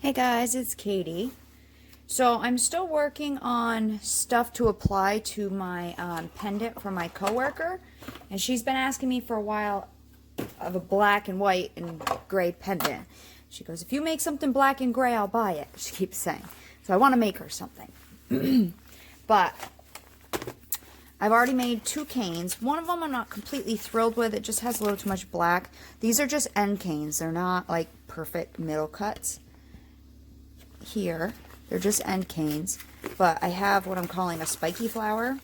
Hey guys, it's Katie. So I'm still working on stuff to apply to my pendant for my coworker, and she's been asking me for a while of a black and white and gray pendant. She goes, if you make something black and gray, I'll buy it, she keeps saying. So I want to make her something. But I've already made two canes. One of them I'm not completely thrilled with. It just has a little too much black. These are just end canes. They're not like perfect middle cuts. Here, they're just end canes. But I have what I'm calling a spiky flower.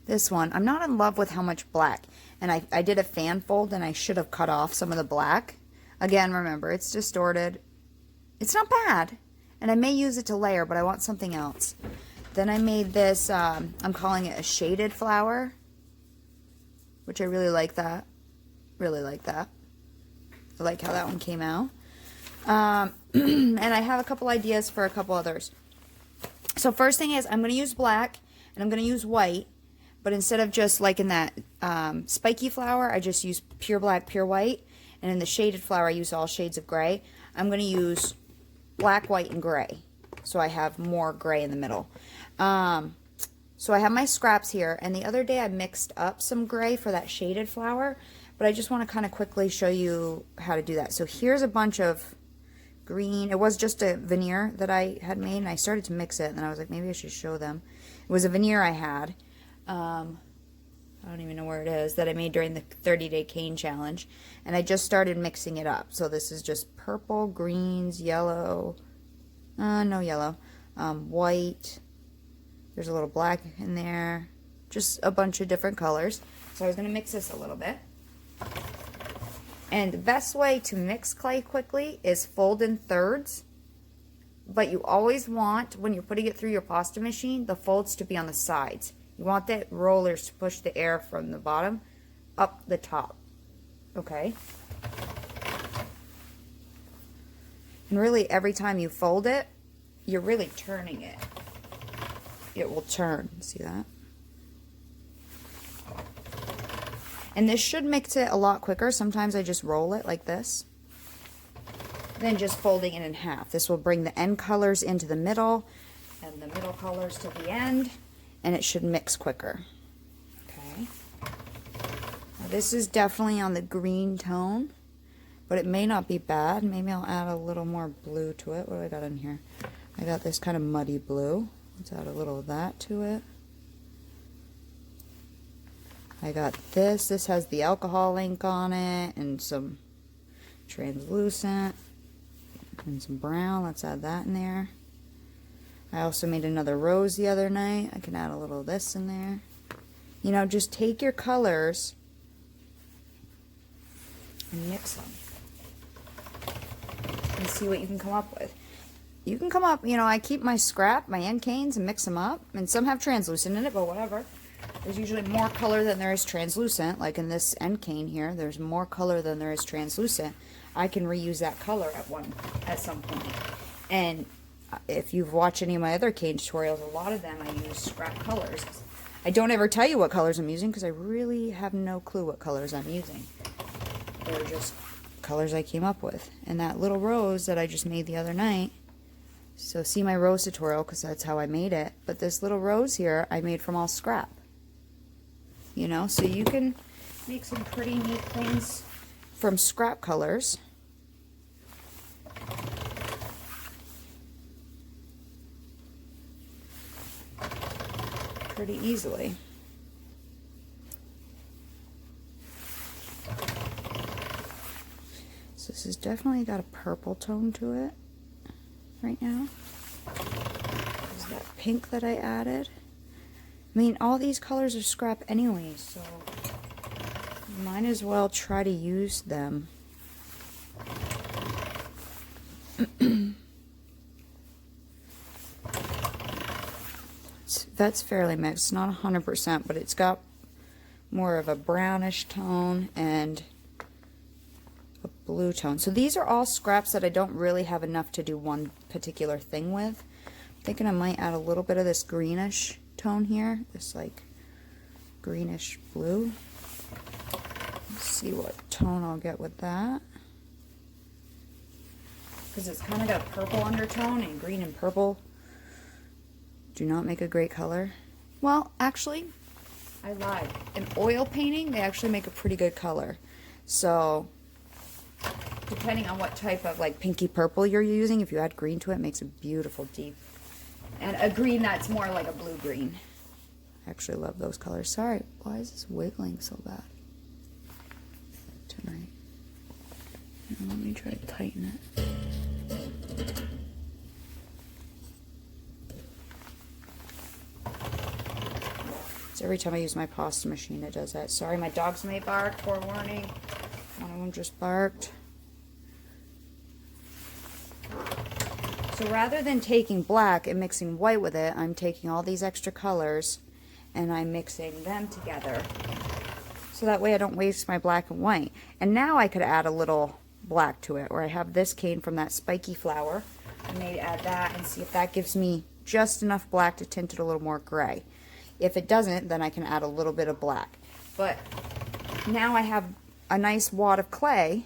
This one, I'm not in love with how much black. And I did a fan fold and I should have cut off some of the black. Again, remember, it's distorted. It's not bad. And I may use it to layer, but I want something else. Then I made this, I'm calling it a shaded flower, which I really like that. Really like that. I like how that one came out. And I have a couple ideas for a couple others. So first thing is I'm going to use black and I'm going to use white, but instead of just like in that spiky flower, I just use pure black, pure white. And in the shaded flower, I use all shades of gray. I'm going to use black, white, and gray. So I have more gray in the middle. So I have my scraps here, and the other day I mixed up some gray for that shaded flower, but I just want to kind of quickly show you how to do that. So here's a bunch of green. It was just a veneer that I had made, and I started to mix it, and then I was like, maybe I should show them. It was a veneer I had. I don't even know where it is, that I made during the 30-day cane challenge, and I just started mixing it up. So this is just purple, greens, yellow, no yellow, white. There's a little black in there, just a bunch of different colors. So I was going to mix this a little bit. And the best way to mix clay quickly is fold in thirds. But you always want, when you're putting it through your pasta machine, the folds to be on the sides. You want the rollers to push the air from the bottom up the top. Okay? And really, every time you fold it, you're really turning it. It will turn. See that? And this should mix it a lot quicker. Sometimes I just roll it like this. Then just folding it in half. This will bring the end colors into the middle and the middle colors to the end. And it should mix quicker. Okay. Now this is definitely on the green tone. But it may not be bad. Maybe I'll add a little more blue to it. What do I got in here? I got this kind of muddy blue. Let's add a little of that to it. I got this. This has the alcohol ink on it and some translucent and some brown. Let's add that in there. I also made another rose the other night. I can add a little of this in there. You know, just take your colors and mix them and see what you can come up with. You can come up, you know, I keep my scrap, my end canes, and mix them up. And some have translucent in it, but whatever. There's usually more color than there is translucent. Like in this end cane here, there's more color than there is translucent. I can reuse that color at some point. And if you've watched any of my other cane tutorials, a lot of them I use scrap colors. I don't ever tell you what colors I'm using because I really have no clue what colors I'm using. They're just colors I came up with. And that little rose that I just made the other night, so see my rose tutorial because that's how I made it. But this little rose here I made from all scrap. You know, so you can make some pretty neat things from scrap colors. Pretty easily. So this has definitely got a purple tone to it right now. There's that pink that I added. I mean, all these colors are scrap anyway, so might as well try to use them. That's fairly mixed, not 100%, but it's got more of a brownish tone and a blue tone. So these are all scraps that I don't really have enough to do one particular thing with. I'm thinking I might add a little bit of this greenish tone here, this like greenish blue. Let's see what tone I'll get with that. because it's kind of got a purple undertone, and green and purple do not make a great color. Well, actually, I lied. In oil painting, they actually make a pretty good color. So, depending on what type of like pinky purple you're using, if you add green to it, it makes a beautiful deep. And a green that's more like a blue green. I actually love those colors. Sorry, why is this wiggling so bad tonight? Let me try to tighten it. So every time I use my pasta machine, it does that. Sorry, my dogs may bark, forewarning. One of them just barked. So rather than taking black and mixing white with it, I'm taking all these extra colors and I'm mixing them together. So that way I don't waste my black and white. And now I could add a little black to it, or I have this cane from that Spiky Flower. I may add that and see if that gives me just enough black to tint it a little more gray. If it doesn't, then I can add a little bit of black. But now I have a nice wad of clay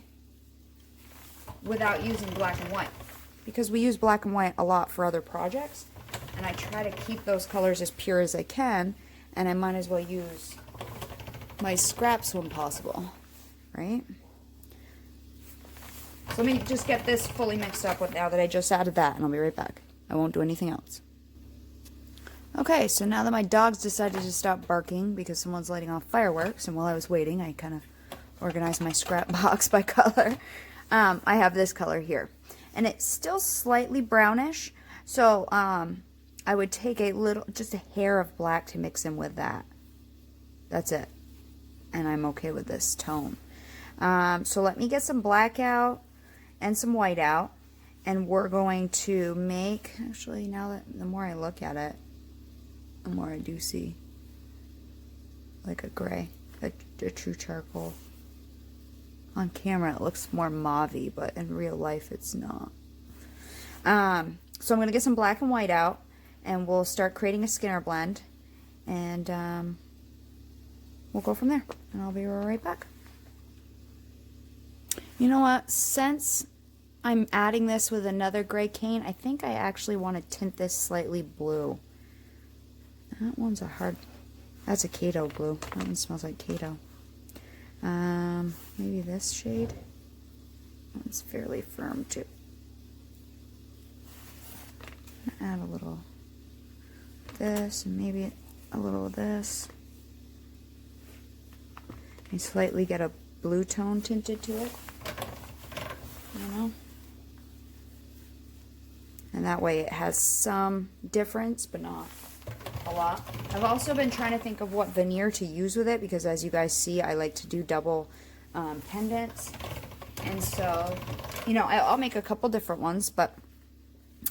without using black and white, because we use black and white a lot for other projects, and I try to keep those colors as pure as I can, and I might as well use my scraps when possible, right? So let me just get this fully mixed up with now that I just added that, and I'll be right back. I won't do anything else. Okay, so now that my dogs decided to stop barking because someone's lighting off fireworks, and while I was waiting, I kind of organized my scrap box by color. I have this color here, and it's still slightly brownish, so I would take a little, just a hair of black to mix in with that. That's it, and I'm okay with this tone. So let me get some black out and some white out, and we're going to make, actually, now that the more I look at it, the more I do see like a gray, a true charcoal. On camera it looks more mauve-y, but in real life it's not. So I'm going to get some black and white out, and we'll start creating a Skinnier blend, and we'll go from there, and I'll be right back. You know what, since I'm adding this with another gray cane, I think I actually want to tint this slightly blue. That one's a hard, that's a Kato blue. That one smells like Kato. Maybe this shade. That one's fairly firm too. Add a little of this, and maybe a little of this. And slightly get a blue tone tinted to it. You know? And that way it has some difference, but not a lot. I've also been trying to think of what veneer to use with it, because as you guys see, I like to do double pendants, and so, you know, I'll make a couple different ones, but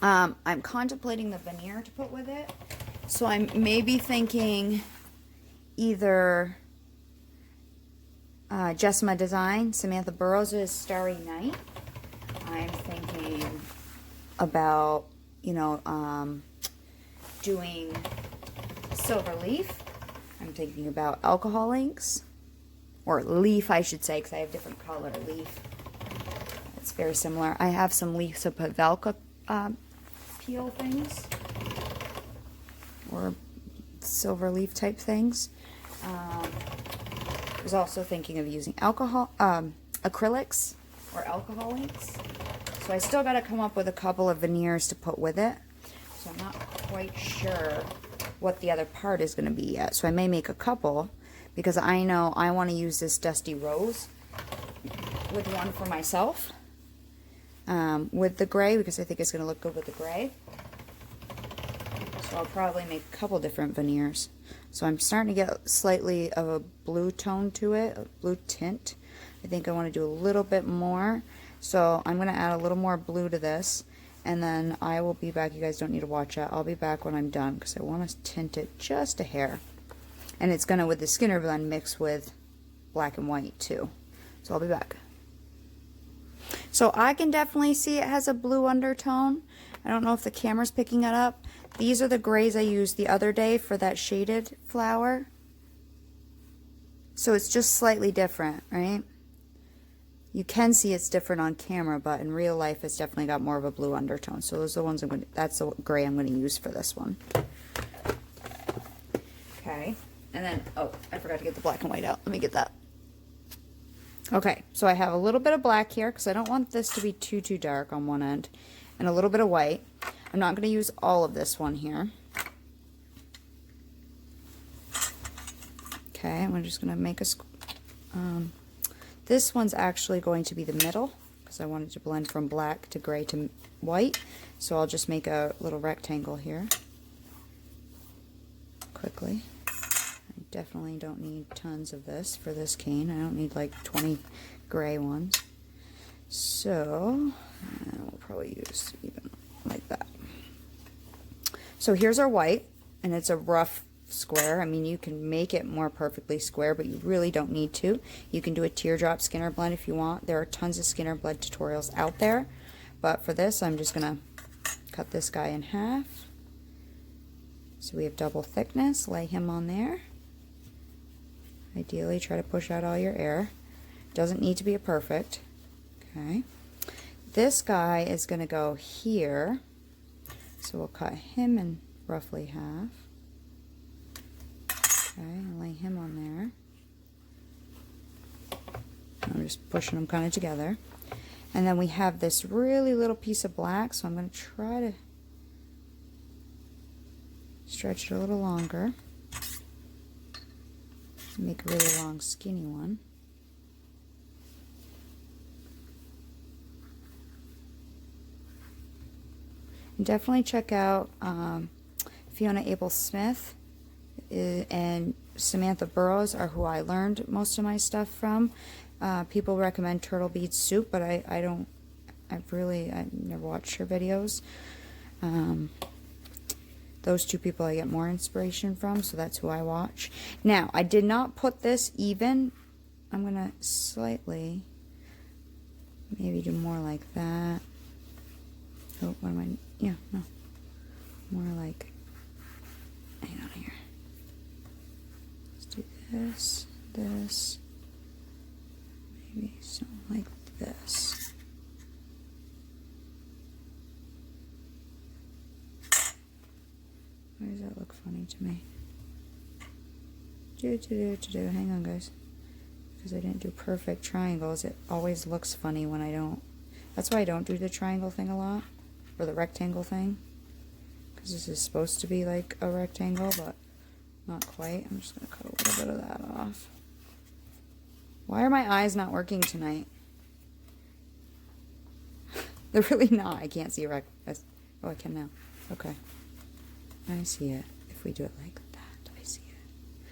I'm contemplating the veneer to put with it. So I'm maybe thinking either Jessima Design, Samantha Burroughs' Starry Night. I'm thinking about, you know, doing Silver Leaf. I'm thinking about alcohol inks, or leaf I should say, because I have different color leaf. It's very similar. I have some leaves of Pavelka peel things, or silver leaf type things. I was also thinking of using alcohol acrylics or alcohol inks. So I still got to come up with a couple of veneers to put with it. So I'm not quite sure what the other part is going to be yet. So I may make a couple, because I know I want to use this Dusty Rose with one for myself with the gray, because I think it's going to look good with the gray. So I'll probably make a couple different veneers. So I'm starting to get slightly of a blue tone to it, a blue tint. I think I want to do a little bit more. So I'm going to add a little more blue to this, and then I will be back. You guys don't need to watch that. I'll be back when I'm done, because I want to tint it just a hair. And it's going to, with the Skinnier blend, mix with black and white too. So I'll be back. So I can definitely see it has a blue undertone. I don't know if the camera's picking it up. These are the grays I used the other day for that shaded flower. So it's just slightly different, right? You can see it's different on camera, but in real life it's definitely got more of a blue undertone. So those are the ones that's the gray I'm going to use for this one. Okay, and then, oh, I forgot to get the black and white out. Let me get that. Okay, so I have a little bit of black here because I don't want this to be too dark on one end, and a little bit of white. I'm not going to use all of this one here. Okay, I'm just going to make a this one's actually going to be the middle because I wanted to blend from black to gray to white. So I'll just make a little rectangle here quickly. I definitely don't need tons of this for this cane. I don't need like 20 gray ones. So we'll probably use even like that. So here's our white, and it's a rough square. I mean, you can make it more perfectly square, but you really don't need to. You can do a teardrop Skinner blend if you want. There are tons of Skinner blend tutorials out there, but for this I'm just gonna cut this guy in half. So we have double thickness. Lay him on there. Ideally try to push out all your air. Doesn't need to be a perfect. Okay, this guy is gonna go here, so we'll cut him in roughly half. Okay, and lay him on there. I'm just pushing them kind of together. And then we have this really little piece of black, so I'm going to try to stretch it a little longer. Make a really long, skinny one. And definitely check out Fiona Abel Smith and Samantha Burrows are who I learned most of my stuff from. People recommend turtle bead soup, but I never watched her videos. Those two people I get more inspiration from, so that's who I watch. Now, I did not put this even. I'm gonna slightly maybe do more like that. Oh, what am I? Yeah, no. More like, hang on here. This, maybe something like this. Why does that look funny to me? Hang on, guys. Because I didn't do perfect triangles, it always looks funny when I don't. That's why I don't do the triangle thing a lot, or the rectangle thing. Because this is supposed to be like a rectangle, but not quite. I'm just going to cut a little bit of that off. Why are my eyes not working tonight? They're really not. I can't see a oh, I can now. Okay. I see it. If we do it like that, I see it.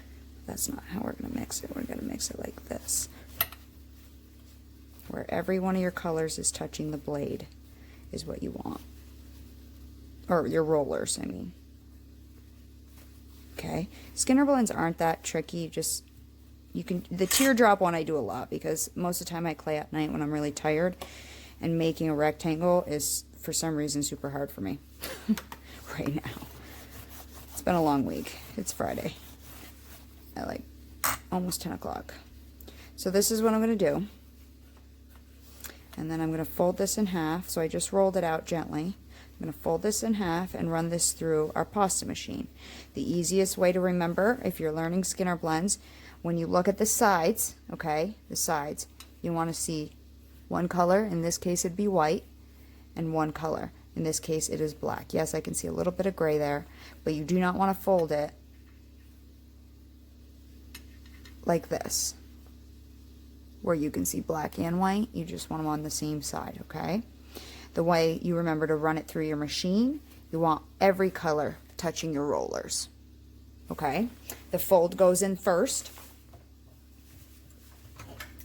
That's not how we're going to mix it. We're going to mix it like this. Where every one of your colors is touching the blade is what you want. Or your rollers, I mean. Okay, Skinner blends aren't that tricky. The teardrop one I do a lot because most of the time I clay at night when I'm really tired, and making a rectangle is for some reason super hard for me right now. It's been a long week. It's Friday at like almost 10 o'clock. So this is what I'm going to do. And then I'm going to fold this in half. So I just rolled it out gently. I'm going to fold this in half and run this through our pasta machine. The easiest way to remember if you're learning Skinner blends, when you look at the sides, okay, the sides, you want to see one color. In this case it'd be white, and one color. In this case it is black. Yes, I can see a little bit of gray there, but you do not want to fold it like this, where you can see black and white. You just want them on the same side, okay? The way you remember to run it through your machine, you want every color touching your rollers, okay? The fold goes in first.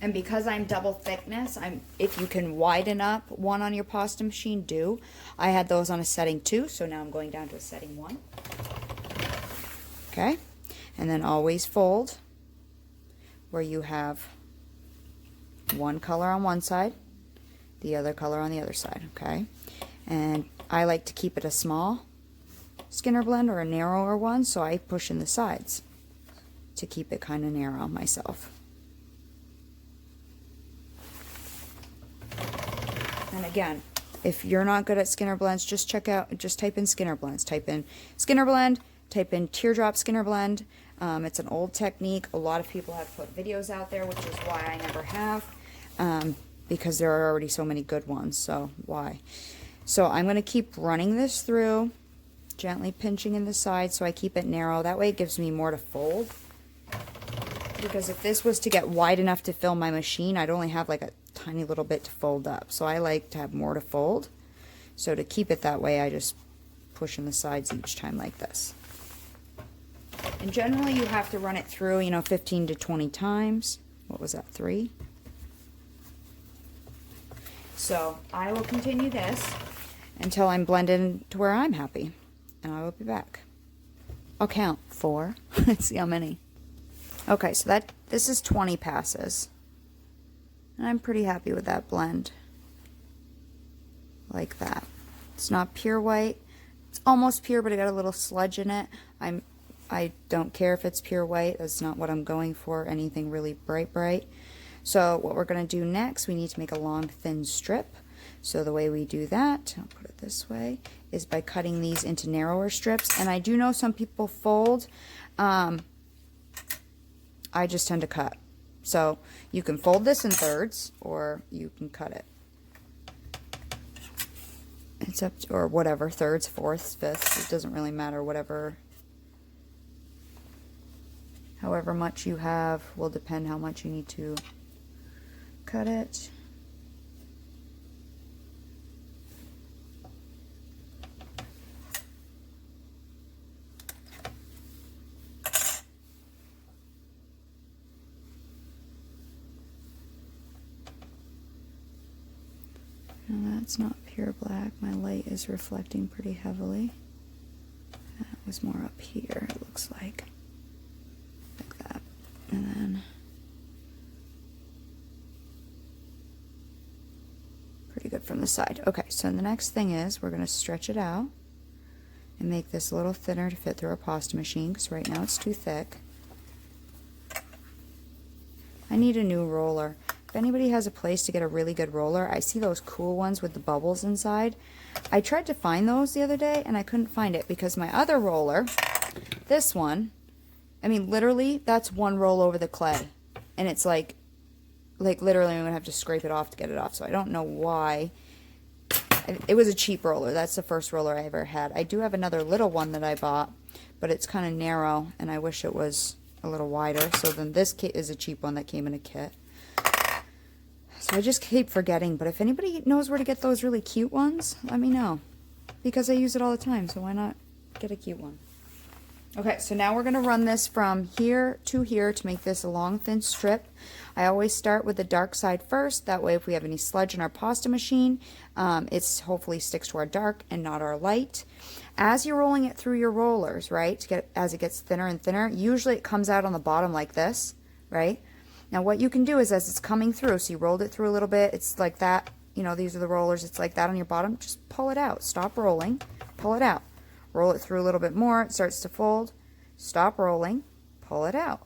And because I'm double thickness, if you can widen up one on your pasta machine, do. I had those on a setting 2, so now I'm going down to a setting 1. Okay? And then always fold where you have one color on one side, the other color on the other side, okay? And I like to keep it a small Skinner blend or a narrower one, so I push in the sides to keep it kind of narrow myself. And again, if you're not good at Skinner blends, just type in Skinner blends. Type in Skinner blend, type in teardrop Skinner blend. It's an old technique. A lot of people have put videos out there, which is why I never have, because there are already so many good ones. So why? So I'm going to keep running this through, gently pinching in the side so I keep it narrow. That way it gives me more to fold. Because if this was to get wide enough to fill my machine, I'd only have like a tiny little bit to fold up. So I like to have more to fold. So to keep it that way, I just push in the sides each time like this. And generally you have to run it through, you know, 15 to 20 times. What was that, 3? So I will continue this until I'm blended to where I'm happy. And I will be back. I'll count 4. Let's see how many. Okay, so this is 20 passes. And I'm pretty happy with that blend. Like that. It's not pure white. It's almost pure, but it got a little sludge in it. I don't care if it's pure white. That's not what I'm going for. Anything really bright. So what we're going to do next, we need to make a long, thin strip. So the way we do that, I'll put it this way, is by cutting these into narrower strips. And I do know some people fold. I just tend to cut. So you can fold this in thirds, or you can cut it. It's up to, or whatever, thirds, fourths, fifths. It doesn't really matter. However much you have will depend how much you need to cut it. No, that's not pure black. My light is reflecting pretty heavily. That was more up here, it looks like. Like that. And then pretty good from the side. Okay, so the next thing is we're going to stretch it out and make this a little thinner to fit through our pasta machine, because right now it's too thick. I need a new roller. If anybody has a place to get a really good roller, I see those cool ones with the bubbles inside. I tried to find those the other day and I couldn't find it because my other roller, this one, I mean literally that's one roll over the clay, and it's like literally I'm gonna have to scrape it off to get it off. So I don't know why. It was a cheap roller. That's the first roller I ever had. I do have another little one that I bought, but it's kind of narrow and I wish it was a little wider. So then this kit is a cheap one that came in a kit. So I just keep forgetting, but if anybody knows where to get those really cute ones, let me know. Because I use it all the time, so why not get a cute one? Okay, so now we're going to run this from here to here to make this a long, thin strip. I always start with the dark side first. That way if we have any sludge in our pasta machine, it hopefully sticks to our dark and not our light. As you're rolling it through your rollers, right, as it gets thinner and thinner, usually it comes out on the bottom like this, right? Now what you can do is as it's coming through, so you rolled it through a little bit, it's like that, you know, these are the rollers, it's like that on your bottom, just pull it out, stop rolling, pull it out. Roll it through a little bit more, it starts to fold, stop rolling, pull it out.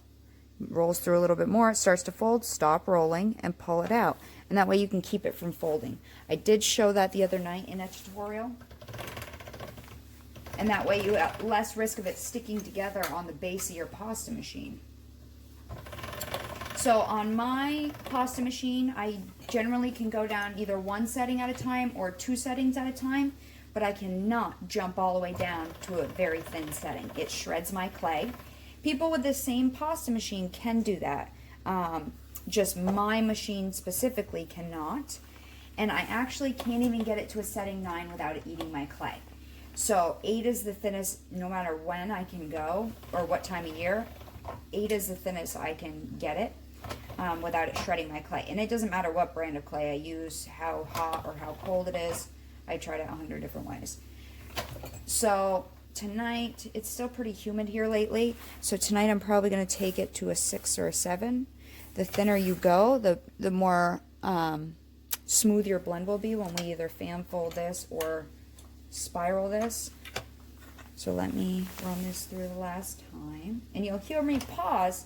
Rolls through a little bit more, it starts to fold, stop rolling, and pull it out. And that way you can keep it from folding. I did show that the other night in a tutorial. And that way you have less risk of it sticking together on the base of your pasta machine. So on my pasta machine, I generally can go down either one setting at a time or 2 settings at a time, but I cannot jump all the way down to a very thin setting. It shreds my clay. People with the same pasta machine can do that. Just my machine specifically cannot. And I actually can't even get it to a setting 9 without it eating my clay. So 8 is the thinnest no matter when I can go or what time of year. 8 is the thinnest I can get it. Without it shredding my clay. And it doesn't matter what brand of clay I use, how hot or how cold it is. I tried it 100 different ways. So tonight, it's still pretty humid here lately, so tonight I'm probably going to take it to a 6 or a 7. The thinner you go, the more smooth your blend will be when we either fan fold this or spiral this. So let me run this through the last time. And you'll hear me pause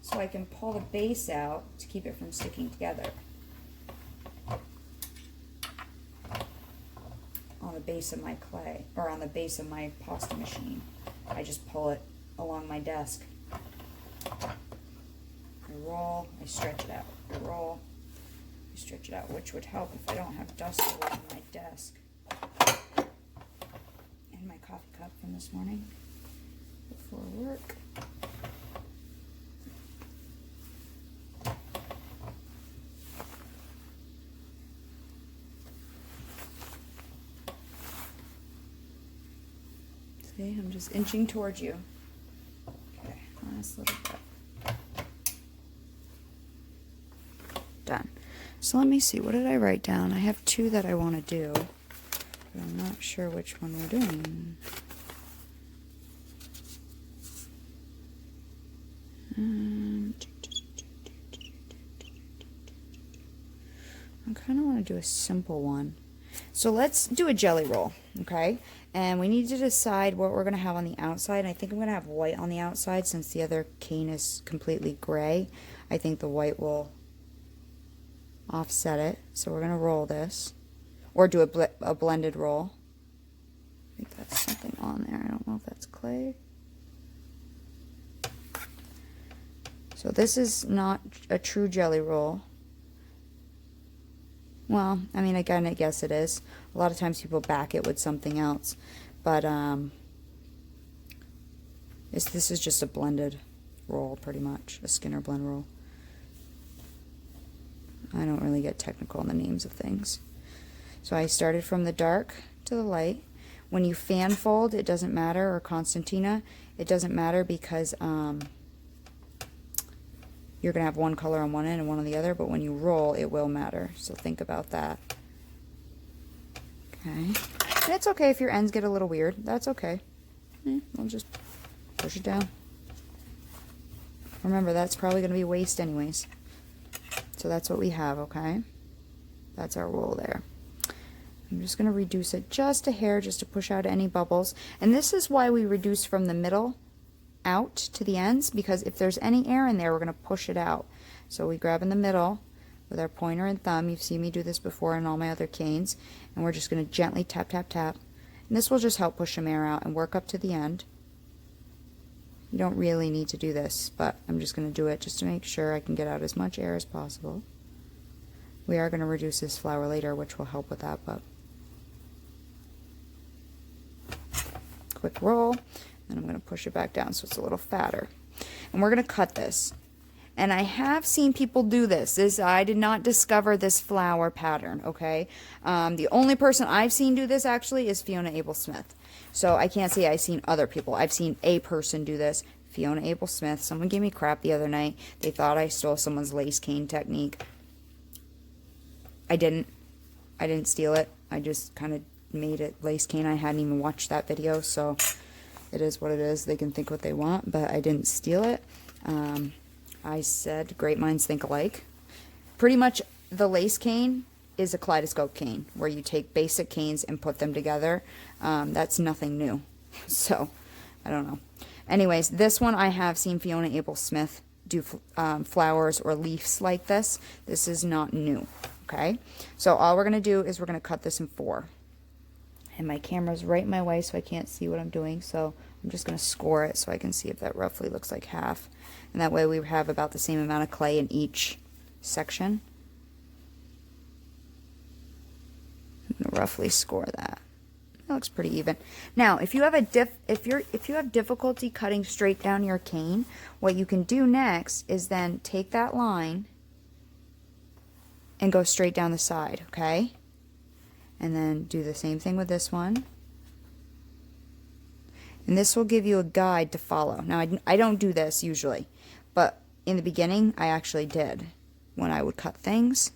so I can pull the base out to keep it from sticking together. base of my clay, or on the base of my pasta machine. I just pull it along my desk. I roll, I stretch it out. I roll, I stretch it out, which would help if I don't have dust all over my desk. And my coffee cup from this morning before work. See, I'm just inching towards you. Okay, last little bit. Done. So let me see, what did I write down? I have two that I want to do, but I'm not sure which one we're doing. I kind of want to do a simple one. So let's do a jelly roll, okay? And we need to decide what we're going to have on the outside. I think I'm going to have white on the outside since the other cane is completely gray. I think the white will offset it. So we're going to roll this. Or do a blended roll. I think that's something on there. I don't know if that's clay. So this is not a true jelly roll. Well, I mean, again, I guess it is. A lot of times people back it with something else. But this is just a blended roll, pretty much. A Skinner blend roll. I don't really get technical on the names of things. So I started from the dark to the light. When you fan fold, it doesn't matter, or Constantina, it doesn't matter because you're going to have one color on one end and one on the other, but when you roll, it will matter. So think about that. Okay. And it's okay if your ends get a little weird. That's okay. We'll just push it down. Remember, that's probably going to be waste anyways. So that's what we have, okay? That's our roll there. I'm just going to reduce it just a hair just to push out any bubbles. And this is why we reduce from the middle out to the ends, because if there's any air in there, we're going to push it out. So we grab in the middle with our pointer and thumb. You've seen me do this before in all my other canes. And we're just going to gently tap, tap, tap. And this will just help push some air out and work up to the end. You don't really need to do this, but I'm just going to do it just to make sure I can get out as much air as possible. We are going to reduce this flower later, which will help with that, but quick roll. And I'm going to push it back down so it's a little fatter. And we're going to cut this. And I have seen people do this. I did not discover this flower pattern, okay? The only person I've seen do this actually is Fiona Abel Smith. So I can't say I've seen other people. I've seen a person do this. Fiona Abel Smith. Someone gave me crap the other night. They thought I stole someone's lace cane technique. I didn't steal it. I just kind of made it lace cane. I hadn't even watched that video, so it is what it is. They can think what they want, but I didn't steal it. I said great minds think alike. Pretty much the lace cane is a kaleidoscope cane where you take basic canes and put them together. That's nothing new. So, I don't know. Anyways, this one I have seen Fiona Abel Smith do flowers or leaves like this. This is not new. Okay? So all we're going to do is we're going to cut this in 4. And my camera's right in my way so I can't see what I'm doing. So I'm just going to score it so I can see if that roughly looks like half. And that way we have about the same amount of clay in each section. I'm going to roughly score that. That looks pretty even. Now, if you have if you have difficulty cutting straight down your cane, what you can do next is then take that line and go straight down the side, okay? And then do the same thing with this one. And this will give you a guide to follow. Now, I don't do this usually, but in the beginning, I actually did when I would cut things.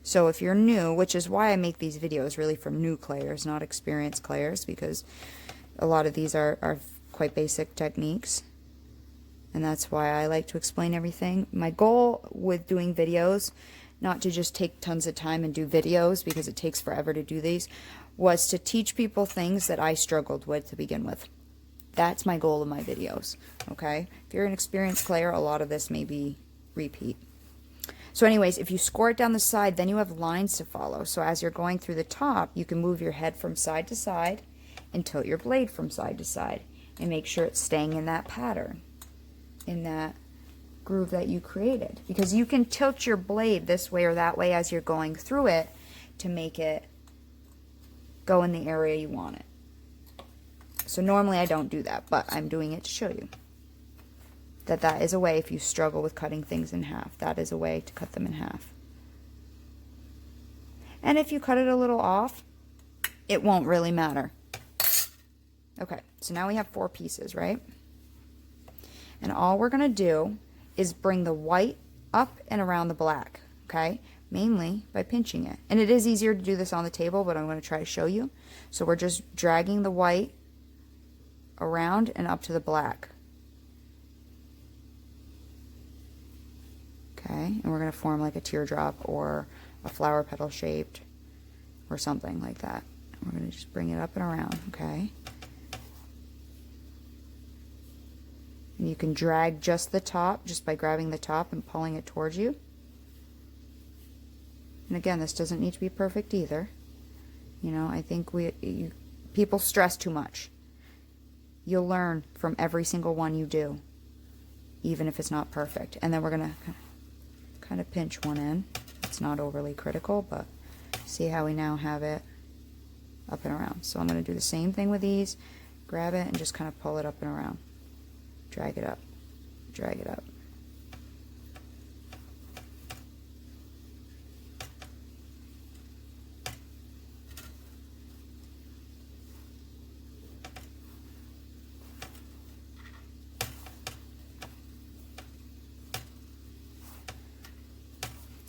So if you're new, which is why I make these videos really for new clayers, not experienced clayers, because a lot of these are quite basic techniques. And that's why I like to explain everything. My goal with doing videos, not to just take tons of time and do videos because it takes forever to do these, was to teach people things that I struggled with to begin with. That's my goal of my videos, okay? If you're an experienced clayer, a lot of this may be repeat. So anyways, if you score it down the side, then you have lines to follow. So as you're going through the top, you can move your head from side to side and tilt your blade from side to side and make sure it's staying in that pattern, in that groove that you created. Because you can tilt your blade this way or that way as you're going through it to make it go in the area you want it. So normally I don't do that, but I'm doing it to show you that that is a way. If you struggle with cutting things in half, that is a way to cut them in half. And if you cut it a little off, it won't really matter. Okay, so now we have 4 pieces, right? And all we're going to do is bring the white up and around the black, okay? Mainly by pinching it. And it is easier to do this on the table, but I'm going to try to show you. So we're just dragging the white around and up to the black. Okay, and we're going to form like a teardrop or a flower petal shaped or something like that. We're going to just bring it up and around, okay? And you can drag just the top just by grabbing the top and pulling it towards you. And again, this doesn't need to be perfect either. You know, I think people stress too much. You'll learn from every single one you do, even if it's not perfect. And then we're going to kind of pinch one in. It's not overly critical, but see how we now have it up and around. So I'm going to do the same thing with these. Grab it and just kind of pull it up and around. Drag it up. Drag it up.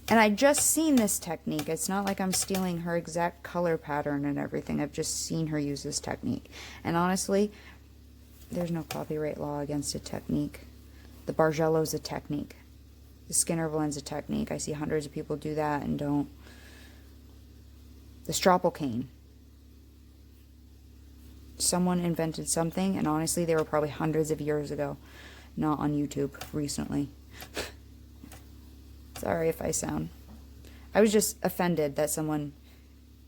And I just seen this technique. It's not like I'm stealing her exact color pattern and everything. I've just seen her use this technique. And honestly, there's no copyright law against a technique. The Bargello's a technique. The Skinnier blend's a technique. I see hundreds of people do that and don't. The Stropple cane. Someone invented something, and honestly, they were probably hundreds of years ago, not on YouTube recently. Sorry if I sound... I was just offended that someone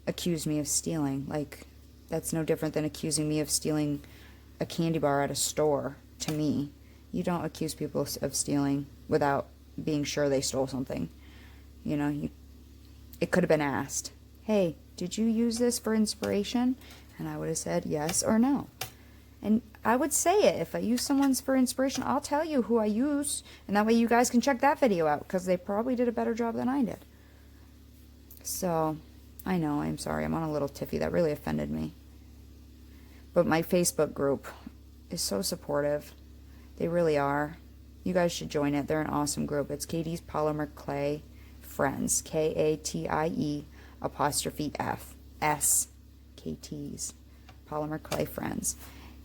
accused me of stealing. Like, that's no different than accusing me of stealing a candy bar at a store to me. You don't accuse people of stealing without being sure they stole something. You know, it could have been asked, hey, did you use this for inspiration? And I would have said yes or no. And I would say it. If I use someone's for inspiration, I'll tell you who I use. And that way you guys can check that video out, because they probably did a better job than I did. So, I know, I'm sorry. I'm on a little tiffy. That really offended me. But my Facebook group is so supportive. They really are. You guys should join it. They're an awesome group. It's Katie's Polymer Clay Friends. K-A-T-I-E apostrophe F-S. KT's Polymer Clay Friends.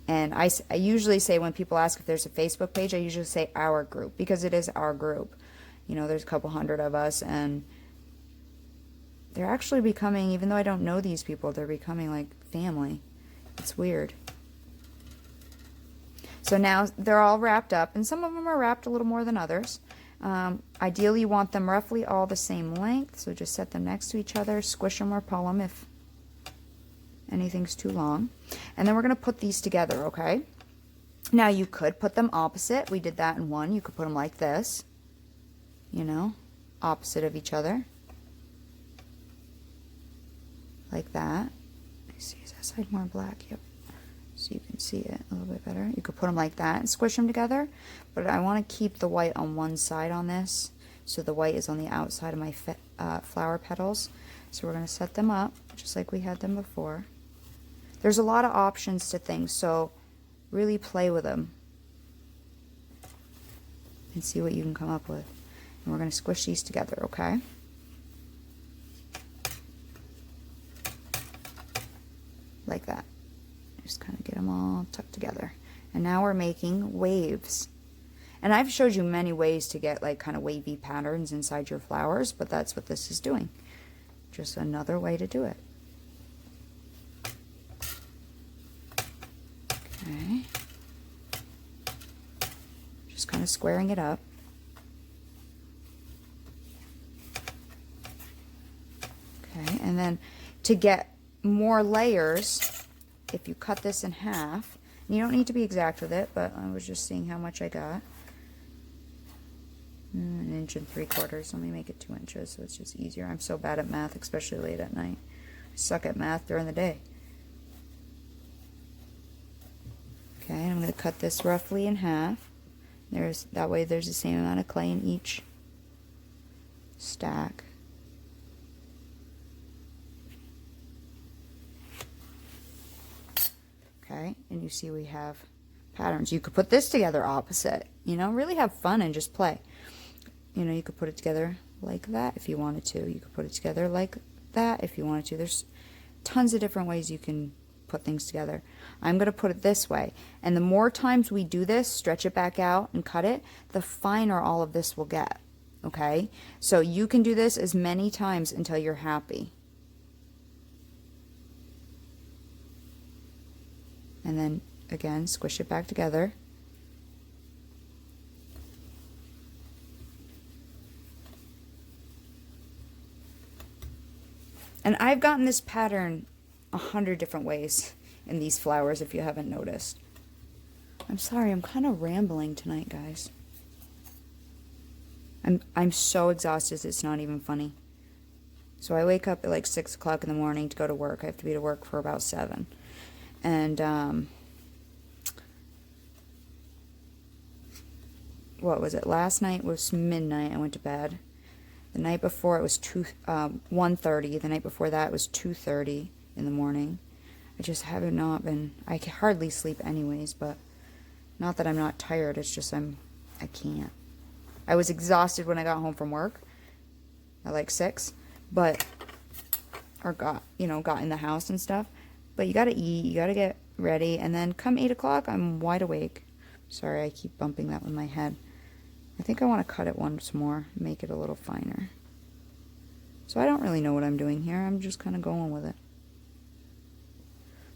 And I usually say, when people ask if there's a Facebook page, I usually say our group, because it is our group. You know, there's a couple hundred of us, and they're actually becoming, even though I don't know these people, they're becoming like family. It's weird. So now they're all wrapped up, and some of them are wrapped a little more than others. Ideally, you want them roughly all the same length, so just set them next to each other, squish them or pull them if anything's too long. And then we're going to put these together, okay? Now you could put them opposite. We did that in one. You could put them like this, you know, opposite of each other. Like that. Let me see, is that side more black? Yep. So you can see it a little bit better. You could put them like that and squish them together. But I want to keep the white on one side on this. So the white is on the outside of my flower petals. So we're going to set them up just like we had them before. There's a lot of options to things, so really play with them and see what you can come up with. And we're going to squish these together, okay? Like that. Just kind of get them all tucked together. And now we're making waves. And I've showed you many ways to get like kind of wavy patterns inside your flowers, but that's what this is doing. Just another way to do it. Okay. Just kind of squaring it up. Okay, and then to get more layers, if you cut this in half, and you don't need to be exact with it, but I was just seeing how much I got. 1 3/4 inches. Let me make it 2 inches so it's just easier. I'm so bad at math, especially late at night. I suck at math during the day. Okay, I'm going to cut this roughly in half. That way there's the same amount of clay in each stack. Okay, and you see we have patterns. You could put this together opposite, you know, really have fun and just play. You know, you could put it together like that if you wanted to. You could put it together like that if you wanted to. There's tons of different ways you can put things together. I'm going to put it this way, and the more times we do this, stretch it back out and cut it, the finer all of this will get. Okay, so you can do this as many times until you're happy. And then again, squish it back together. And I've gotten this pattern 100 different ways in these flowers, if you haven't noticed. I'm sorry, I'm kind of rambling tonight, guys. I'm so exhausted, it's not even funny. So I wake up at like 6 o'clock in the morning to go to work. I have to be to work for about 7. And what was it? Last night was midnight. I went to bed. The night before it was 1:30. The night before that was 2:30 in the morning. I just have not been. I can hardly sleep anyways, but not that I'm not tired. It's just I can't. I was exhausted when I got home from work at like 6, got in the house and stuff. But you gotta eat, you gotta get ready, and then come 8 o'clock, I'm wide awake. Sorry, I keep bumping that with my head. I think I want to cut it once more, make it a little finer. So I don't really know what I'm doing here. I'm just kind of going with it.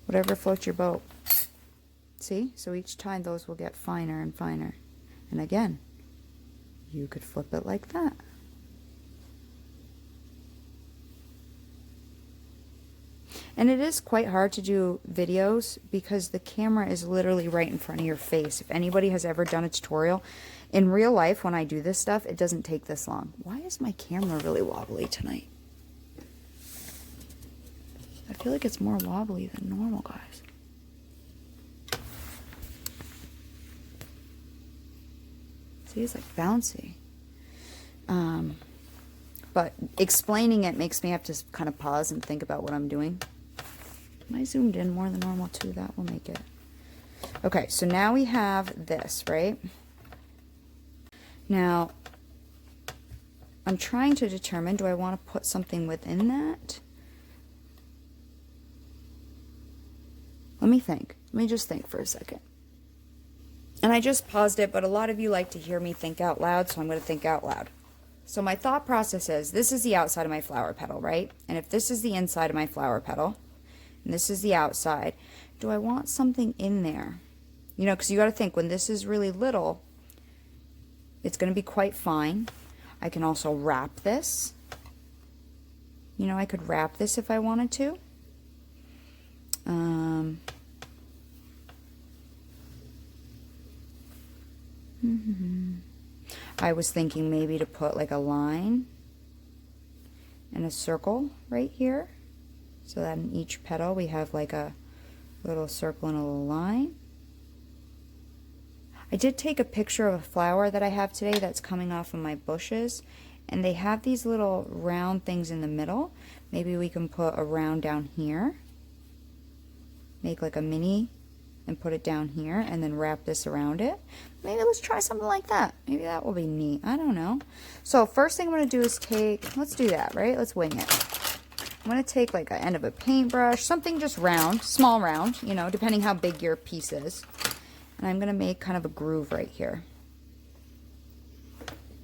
Whatever floats your boat. See? So each time those will get finer and finer. And again, you could flip it like that. And it is quite hard to do videos because the camera is literally right in front of your face. If anybody has ever done a tutorial, in real life when I do this stuff, it doesn't take this long. Why is my camera really wobbly tonight? I feel like it's more wobbly than normal, guys. See, it's like bouncy. But explaining it makes me have to kind of pause and think about what I'm doing. And I zoomed in more than normal too. That will make it. Okay, so now we have this, right? Now, I'm trying to determine, do I want to put something within that? Let me think. Let me just think for a second. And I just paused it, but a lot of you like to hear me think out loud, so I'm going to think out loud. So my thought process is, this is the outside of my flower petal, right? And if this is the inside of my flower petal, and this is the outside, do I want something in there? You know, because you got to think, when this is really little, it's going to be quite fine. I can also wrap this. You know, I could wrap this if I wanted to. I was thinking maybe to put like a line and a circle right here, so that in each petal we have like a little circle and a little line. I did take a picture of a flower that I have today that's coming off of my bushes, and they have these little round things in the middle. Maybe we can put a round down here, make like a mini and put it down here, and then wrap this around it. Maybe let's try something like that. Maybe that will be neat. I don't know. So first thing I'm going to do is let's do that, right? Let's wing it. I'm going to take like an end of a paintbrush, something just round, small round, you know, depending how big your piece is. And I'm going to make kind of a groove right here.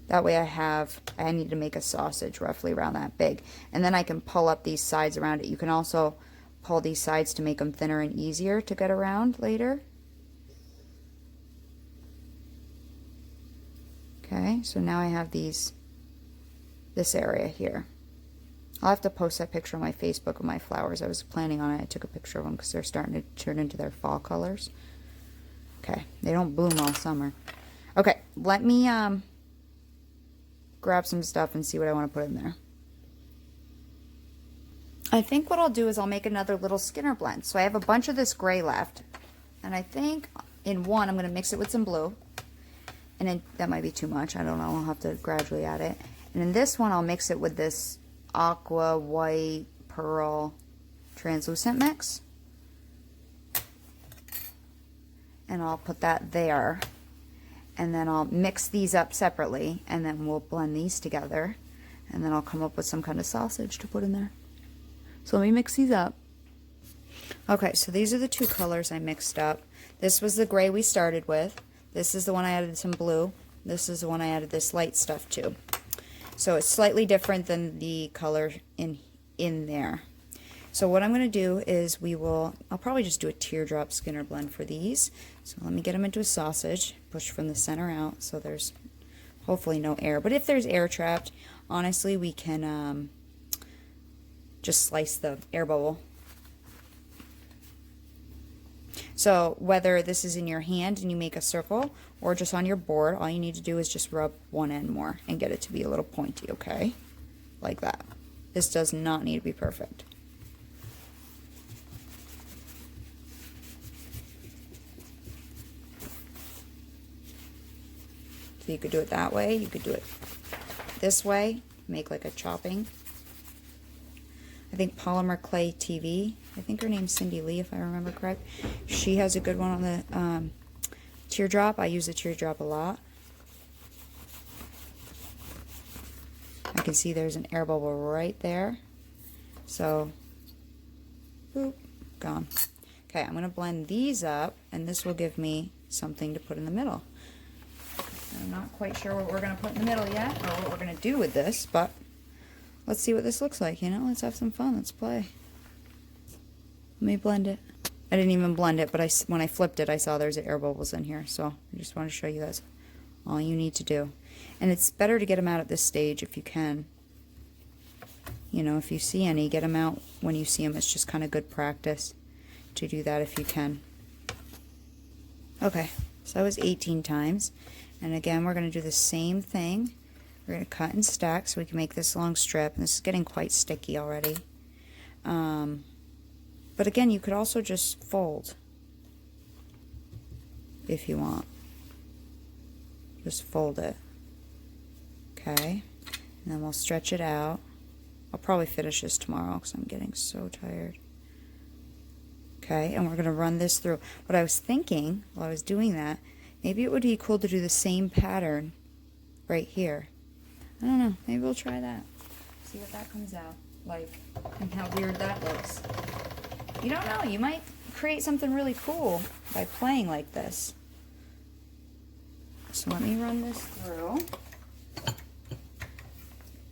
That way I need to make a sausage roughly around that big. And then I can pull up these sides around it. You can also pull these sides to make them thinner and easier to get around later. Okay, so now I have this area here. I'll have to post that picture on my Facebook of my flowers. I was planning on it. I took a picture of them because they're starting to turn into their fall colors. Okay, they don't bloom all summer. Okay, let me grab some stuff and see what I want to put in there. I think what I'll do is I'll make another little Skinner blend. So I have a bunch of this gray left, and I think in one I'm going to mix it with some blue, and then that might be too much. I don't know. I'll have to gradually add it. And in this one I'll mix it with this aqua, white, pearl, translucent mix. And I'll put that there. And then I'll mix these up separately, and then we'll blend these together. And then I'll come up with some kind of sausage to put in there. So let me mix these up. Okay, so these are the two colors I mixed up. This was the gray we started with. This is the one I added some blue. This is the one I added this light stuff to. So it's slightly different than the color in there. So what I'm going to do is I'll probably just do a teardrop Skinner blend for these. So let me get them into a sausage, push from the center out so there's hopefully no air. But if there's air trapped, honestly, we can just slice the air bubble. So whether this is in your hand and you make a circle or just on your board, all you need to do is just rub one end more and get it to be a little pointy, okay? Like that. This does not need to be perfect. So you could do it that way, you could do it this way, make like a chopping. I think Polymer Clay TV, I think her name's Cindy Lee if I remember correct. She has a good one on the teardrop. I use the teardrop a lot. I can see there's an air bubble right there. So, boop, gone. Okay, I'm going to blend these up, and this will give me something to put in the middle. I'm not quite sure what we're going to put in the middle yet, or what we're going to do with this, but let's see what this looks like, you know? Let's have some fun. Let's play. Let me blend it. I didn't even blend it, but when I flipped it, I saw there's air bubbles in here, so I just want to show you that's all you need to do. And it's better to get them out at this stage if you can. You know, if you see any, get them out when you see them. It's just kind of good practice to do that if you can. Okay, so that was 18 times. And again, we're going to do the same thing. We're going to cut and stack so we can make this long strip. And this is getting quite sticky already. But again, you could also just fold if you want. Just fold it. Okay. And then we'll stretch it out. I'll probably finish this tomorrow because I'm getting so tired. Okay, and we're going to run this through. What I was thinking while I was doing that, maybe it would be cool to do the same pattern right here. I don't know. Maybe we'll try that. See what that comes out like and how weird that looks. You don't know. You might create something really cool by playing like this. So let me run this through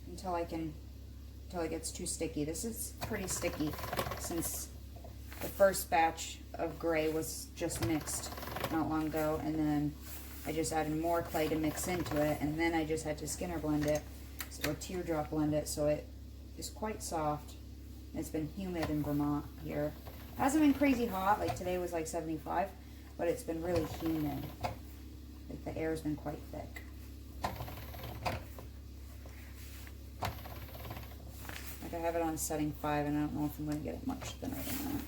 until it gets too sticky. This is pretty sticky since the first batch of gray was just mixed not long ago, and then I just added more clay to mix into it, and then I just had to Skinner blend it, or teardrop blend it, so it is quite soft. It's been humid in Vermont here. It hasn't been crazy hot, like today was like 75, but it's been really humid. Like the air's been quite thick. Like I have it on setting 5, and I don't know if I'm going to get it much thinner than that.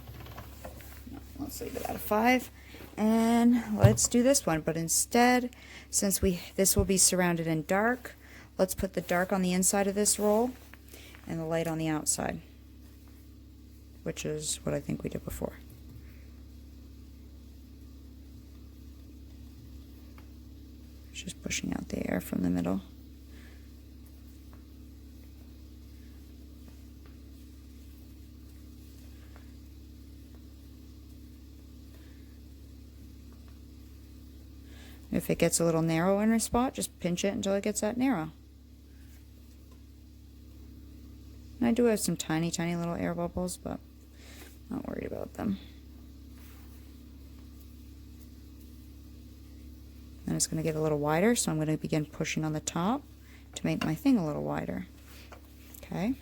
No, let's leave it at a 5. And let's do this one, but instead, since this will be surrounded in dark, let's put the dark on the inside of this roll and the light on the outside, which is what I think we did before. Just pushing out the air from the middle. If it gets a little narrow in a spot, just pinch it until it gets that narrow. And I do have some tiny, tiny little air bubbles, but I'm not worried about them. And it's going to get a little wider, so I'm going to begin pushing on the top to make my thing a little wider. Okay.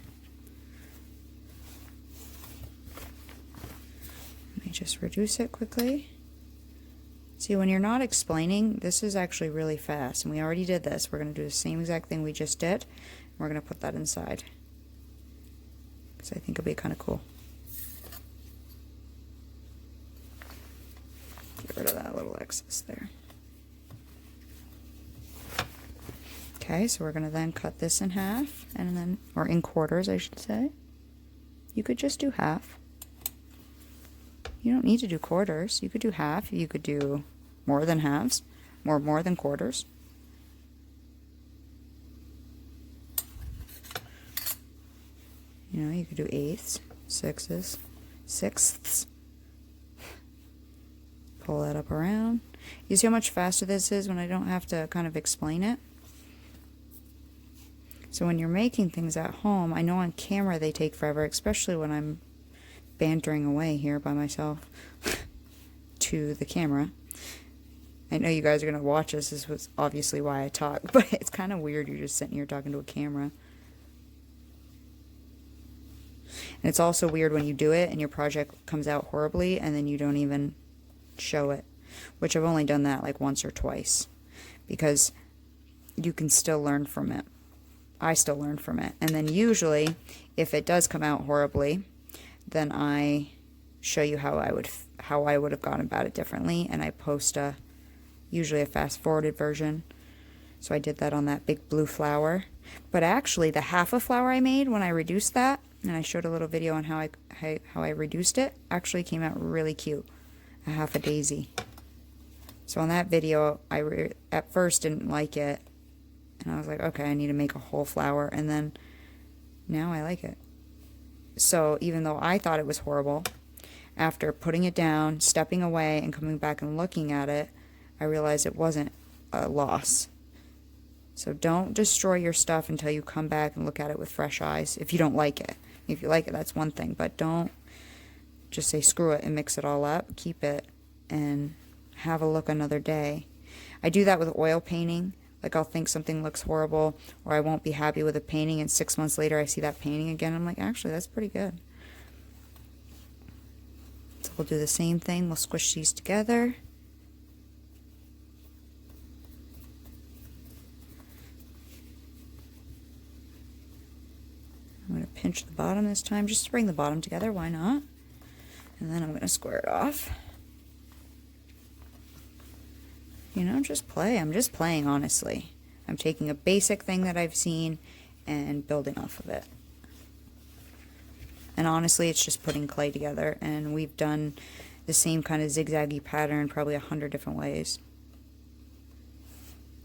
just reduce it quickly. See, when you're not explaining, this is actually really fast, and we already did this. We're going to do the same exact thing we just did. We're going to put that inside, because I think it'll be kind of cool. Get rid of that little excess there. Okay, so we're going to then cut this in half, and then, or in quarters, I should say. You could just do half. You don't need to do quarters. You could do half. You could do more than halves, more than quarters. You know, you could do eighths, sixths, sixths. Pull that up around. You see how much faster this is when I don't have to kind of explain it? So when you're making things at home, I know on camera they take forever, especially when I'm bantering away here by myself to the camera. I know you guys are going to watch this. This was obviously why I talk, but it's kind of weird. You're just sitting here talking to a camera. And it's also weird when you do it and your project comes out horribly and then you don't even show it, which I've only done that like once or twice, because you can still learn from it. I still learn from it. And then usually, if it does come out horribly, then I show you how I would have gone about it differently, and I post usually a fast forwarded version. So I did that on that big blue flower. But actually, the half a flower I made when I reduced that, and I showed a little video on how I reduced it, actually came out really cute. A half a daisy. So on that video, I at first didn't like it. And I was like, okay, I need to make a whole flower. And then now I like it. So even though I thought it was horrible, after putting it down, stepping away, and coming back and looking at it, I realized it wasn't a loss. So don't destroy your stuff until you come back and look at it with fresh eyes if you don't like it. If you like it, that's one thing. But don't just say screw it and mix it all up. Keep it and have a look another day. I do that with oil painting. Like, I'll think something looks horrible, or I won't be happy with a painting, and 6 months later I see that painting again. I'm like, actually, that's pretty good. So we'll do the same thing. We'll squish these together. I'm going to pinch the bottom this time, just to bring the bottom together. Why not? And then I'm going to square it off. You know, just play. I'm just playing, honestly. I'm taking a basic thing that I've seen and building off of it. And honestly, it's just putting clay together. And we've done the same kind of zigzaggy pattern probably 100 different ways.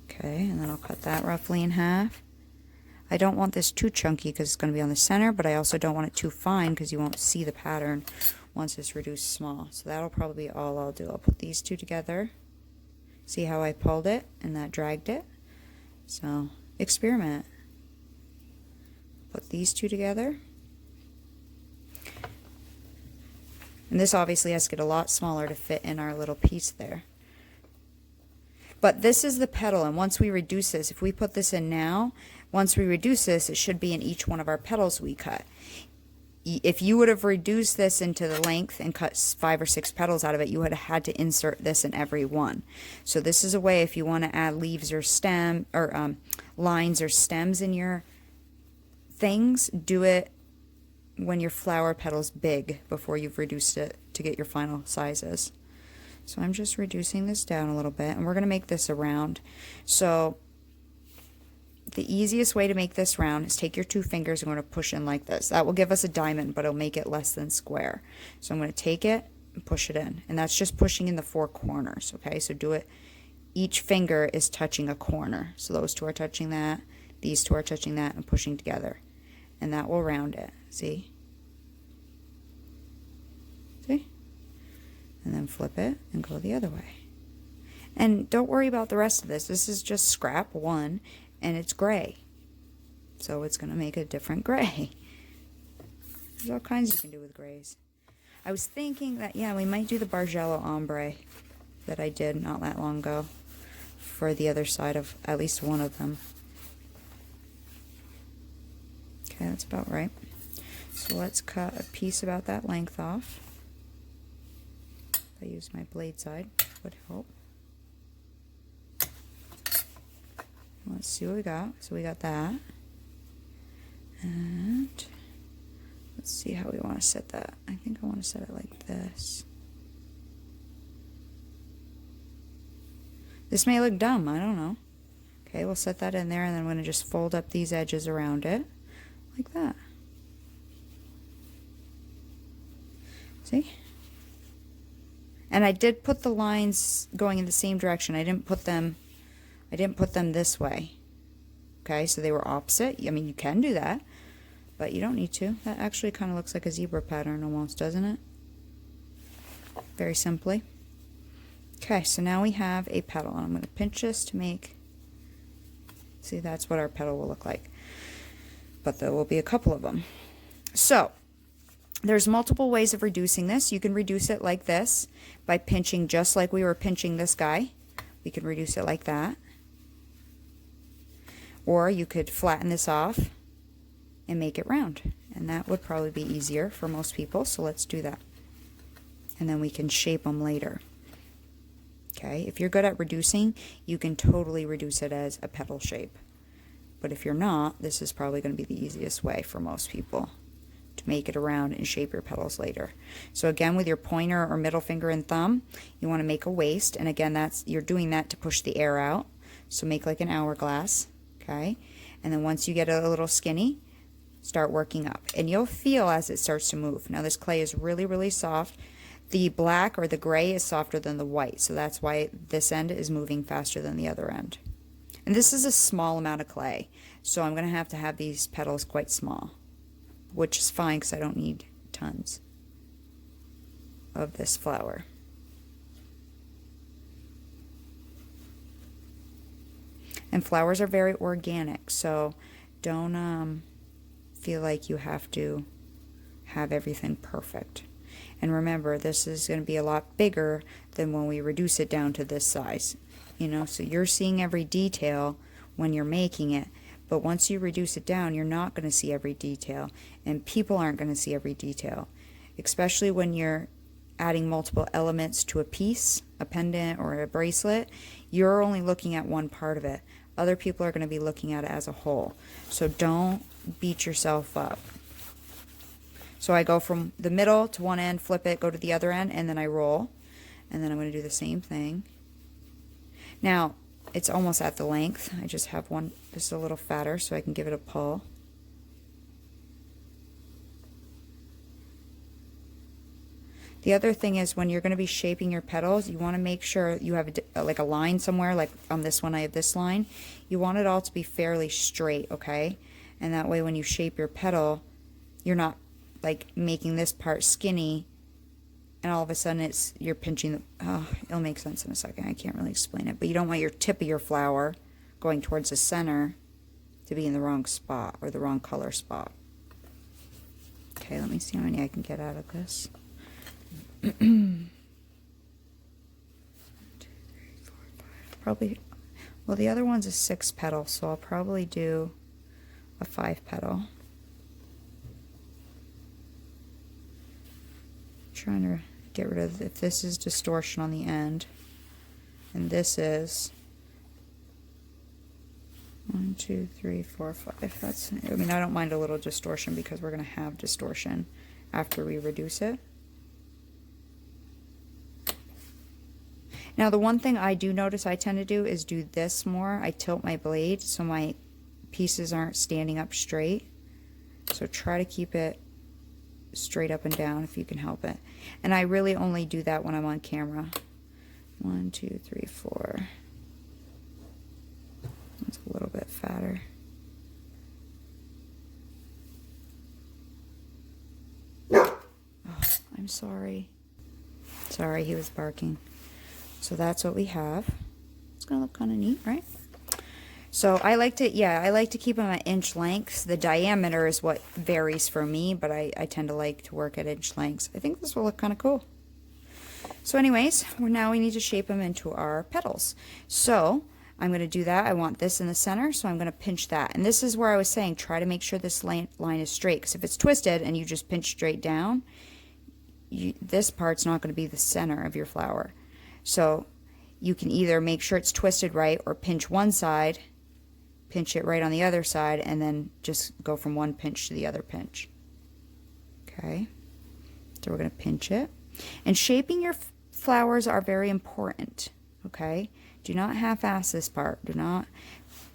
Okay, and then I'll cut that roughly in half. I don't want this too chunky because it's going to be on the center, but I also don't want it too fine because you won't see the pattern once it's reduced small. So that'll probably be all I'll do. I'll put these two together. See how I pulled it and that dragged it? So, experiment. Put these two together. And this obviously has to get a lot smaller to fit in our little piece there. But this is the petal, and once we reduce this, if we put this in now, once we reduce this, it should be in each one of our petals we cut. If you would have reduced this into the length and cut 5 or 6 petals out of it, you would have had to insert this in every one. So this is a way if you want to add leaves or stem or lines or stems in your things, do it when your flower petal's big before you've reduced it to get your final sizes. So I'm just reducing this down a little bit, and we're going to make this a round. So the easiest way to make this round is take your 2 fingers and we're going to push in like this. That will give us a diamond, but it'll make it less than square. So I'm going to take it and push it in. And that's just pushing in the 4 corners, okay? So do it. Each finger is touching a corner. So those 2 are touching that, these 2 are touching that, and pushing together. And that will round it. See? See? And then flip it and go the other way. And don't worry about the rest of this. This is just scrap 1. And it's gray, so it's going to make a different gray. There's all kinds you can do with grays. I was thinking that, yeah, we might do the Bargello Ombre that I did not that long ago for the other side of at least one of them. Okay, that's about right. So let's cut a piece about that length off. If I use my blade side, would help. Let's see what we got. So we got that. And let's see how we want to set that. I think I want to set it like this. This may look dumb, I don't know. Okay, we'll set that in there, and then I'm going to just fold up these edges around it, like that. See? And I did put the lines going in the same direction. I didn't put them this way. Okay, so they were opposite. I mean, you can do that, but you don't need to. That actually kind of looks like a zebra pattern almost, doesn't it? Very simply. Okay, so now we have a petal, and I'm going to pinch this to make, see, that's what our petal will look like. But there will be a couple of them. So, there's multiple ways of reducing this. You can reduce it like this by pinching just like we were pinching this guy. We can reduce it like that. Or you could flatten this off and make it round. And that would probably be easier for most people, so let's do that. And then we can shape them later. Okay, if you're good at reducing, you can totally reduce it as a petal shape. But if you're not, this is probably going to be the easiest way for most people to make it around and shape your petals later. So again, with your pointer or middle finger and thumb, you want to make a waist, and again, that's, you're doing that to push the air out. So make like an hourglass, okay? And then once you get a little skinny, start working up. And you'll feel as it starts to move. Now this clay is really, really soft. The black or the gray is softer than the white, so that's why this end is moving faster than the other end. And this is a small amount of clay, so I'm going to have these petals quite small, which is fine because I don't need tons of this flower. And flowers are very organic, so don't feel like you have to have everything perfect. And remember, this is going to be a lot bigger than when we reduce it down to this size. You know, so you're seeing every detail when you're making it. But once you reduce it down, you're not going to see every detail. And people aren't going to see every detail. Especially when you're adding multiple elements to a piece, a pendant or a bracelet, you're only looking at one part of it. Other people are going to be looking at it as a whole. So don't beat yourself up. So I go from the middle to one end, flip it, go to the other end, and then I roll. And then I'm going to do the same thing. Now, it's almost at the length. I just have one just a little fatter so I can give it a pull. The other thing is when you're going to be shaping your petals, you want to make sure you have like a line somewhere, like on this one I have this line. You want it all to be fairly straight, okay? And that way when you shape your petal, you're not like making this part skinny and all of a sudden you're pinching the, oh, it'll make sense in a second. I can't really explain it, but you don't want your tip of your flower going towards the center to be in the wrong spot or the wrong color spot. Okay, let me see how many I can get out of this. 1, 2, 3, 4, 5. Probably, well, the other one's a 6 petal, so I'll probably do a 5 petal. Trying to get rid of, if this is distortion on the end, and this is 1, 2, 3, 4, 5. That's, I mean, I don't mind a little distortion because we're going to have distortion after we reduce it. Now the one thing I do notice I tend to do is do this more. I tilt my blade so my pieces aren't standing up straight. So try to keep it straight up and down if you can help it. And I really only do that when I'm on camera. 1, 2, 3, 4. That's a little bit fatter. Oh, I'm sorry. Sorry, he was barking. So that's what we have. It's gonna look kind of neat, right? So I like to, yeah, I like to keep them at inch lengths. The diameter is what varies for me, but I tend to like to work at inch lengths. I think this will look kind of cool. So anyways, now we need to shape them into our petals. So I'm going to do that. I want this in the center, so I'm going to pinch that. And this is where I was saying, try to make sure this line is straight, because if it's twisted and you just pinch straight down, this part's not going to be the center of your flower. So you can either make sure it's twisted right or pinch one side, pinch it right on the other side, and then just go from one pinch to the other pinch. Okay, so we're going to pinch it. And shaping your flowers are very important. Okay, do not half-ass this part. Do not.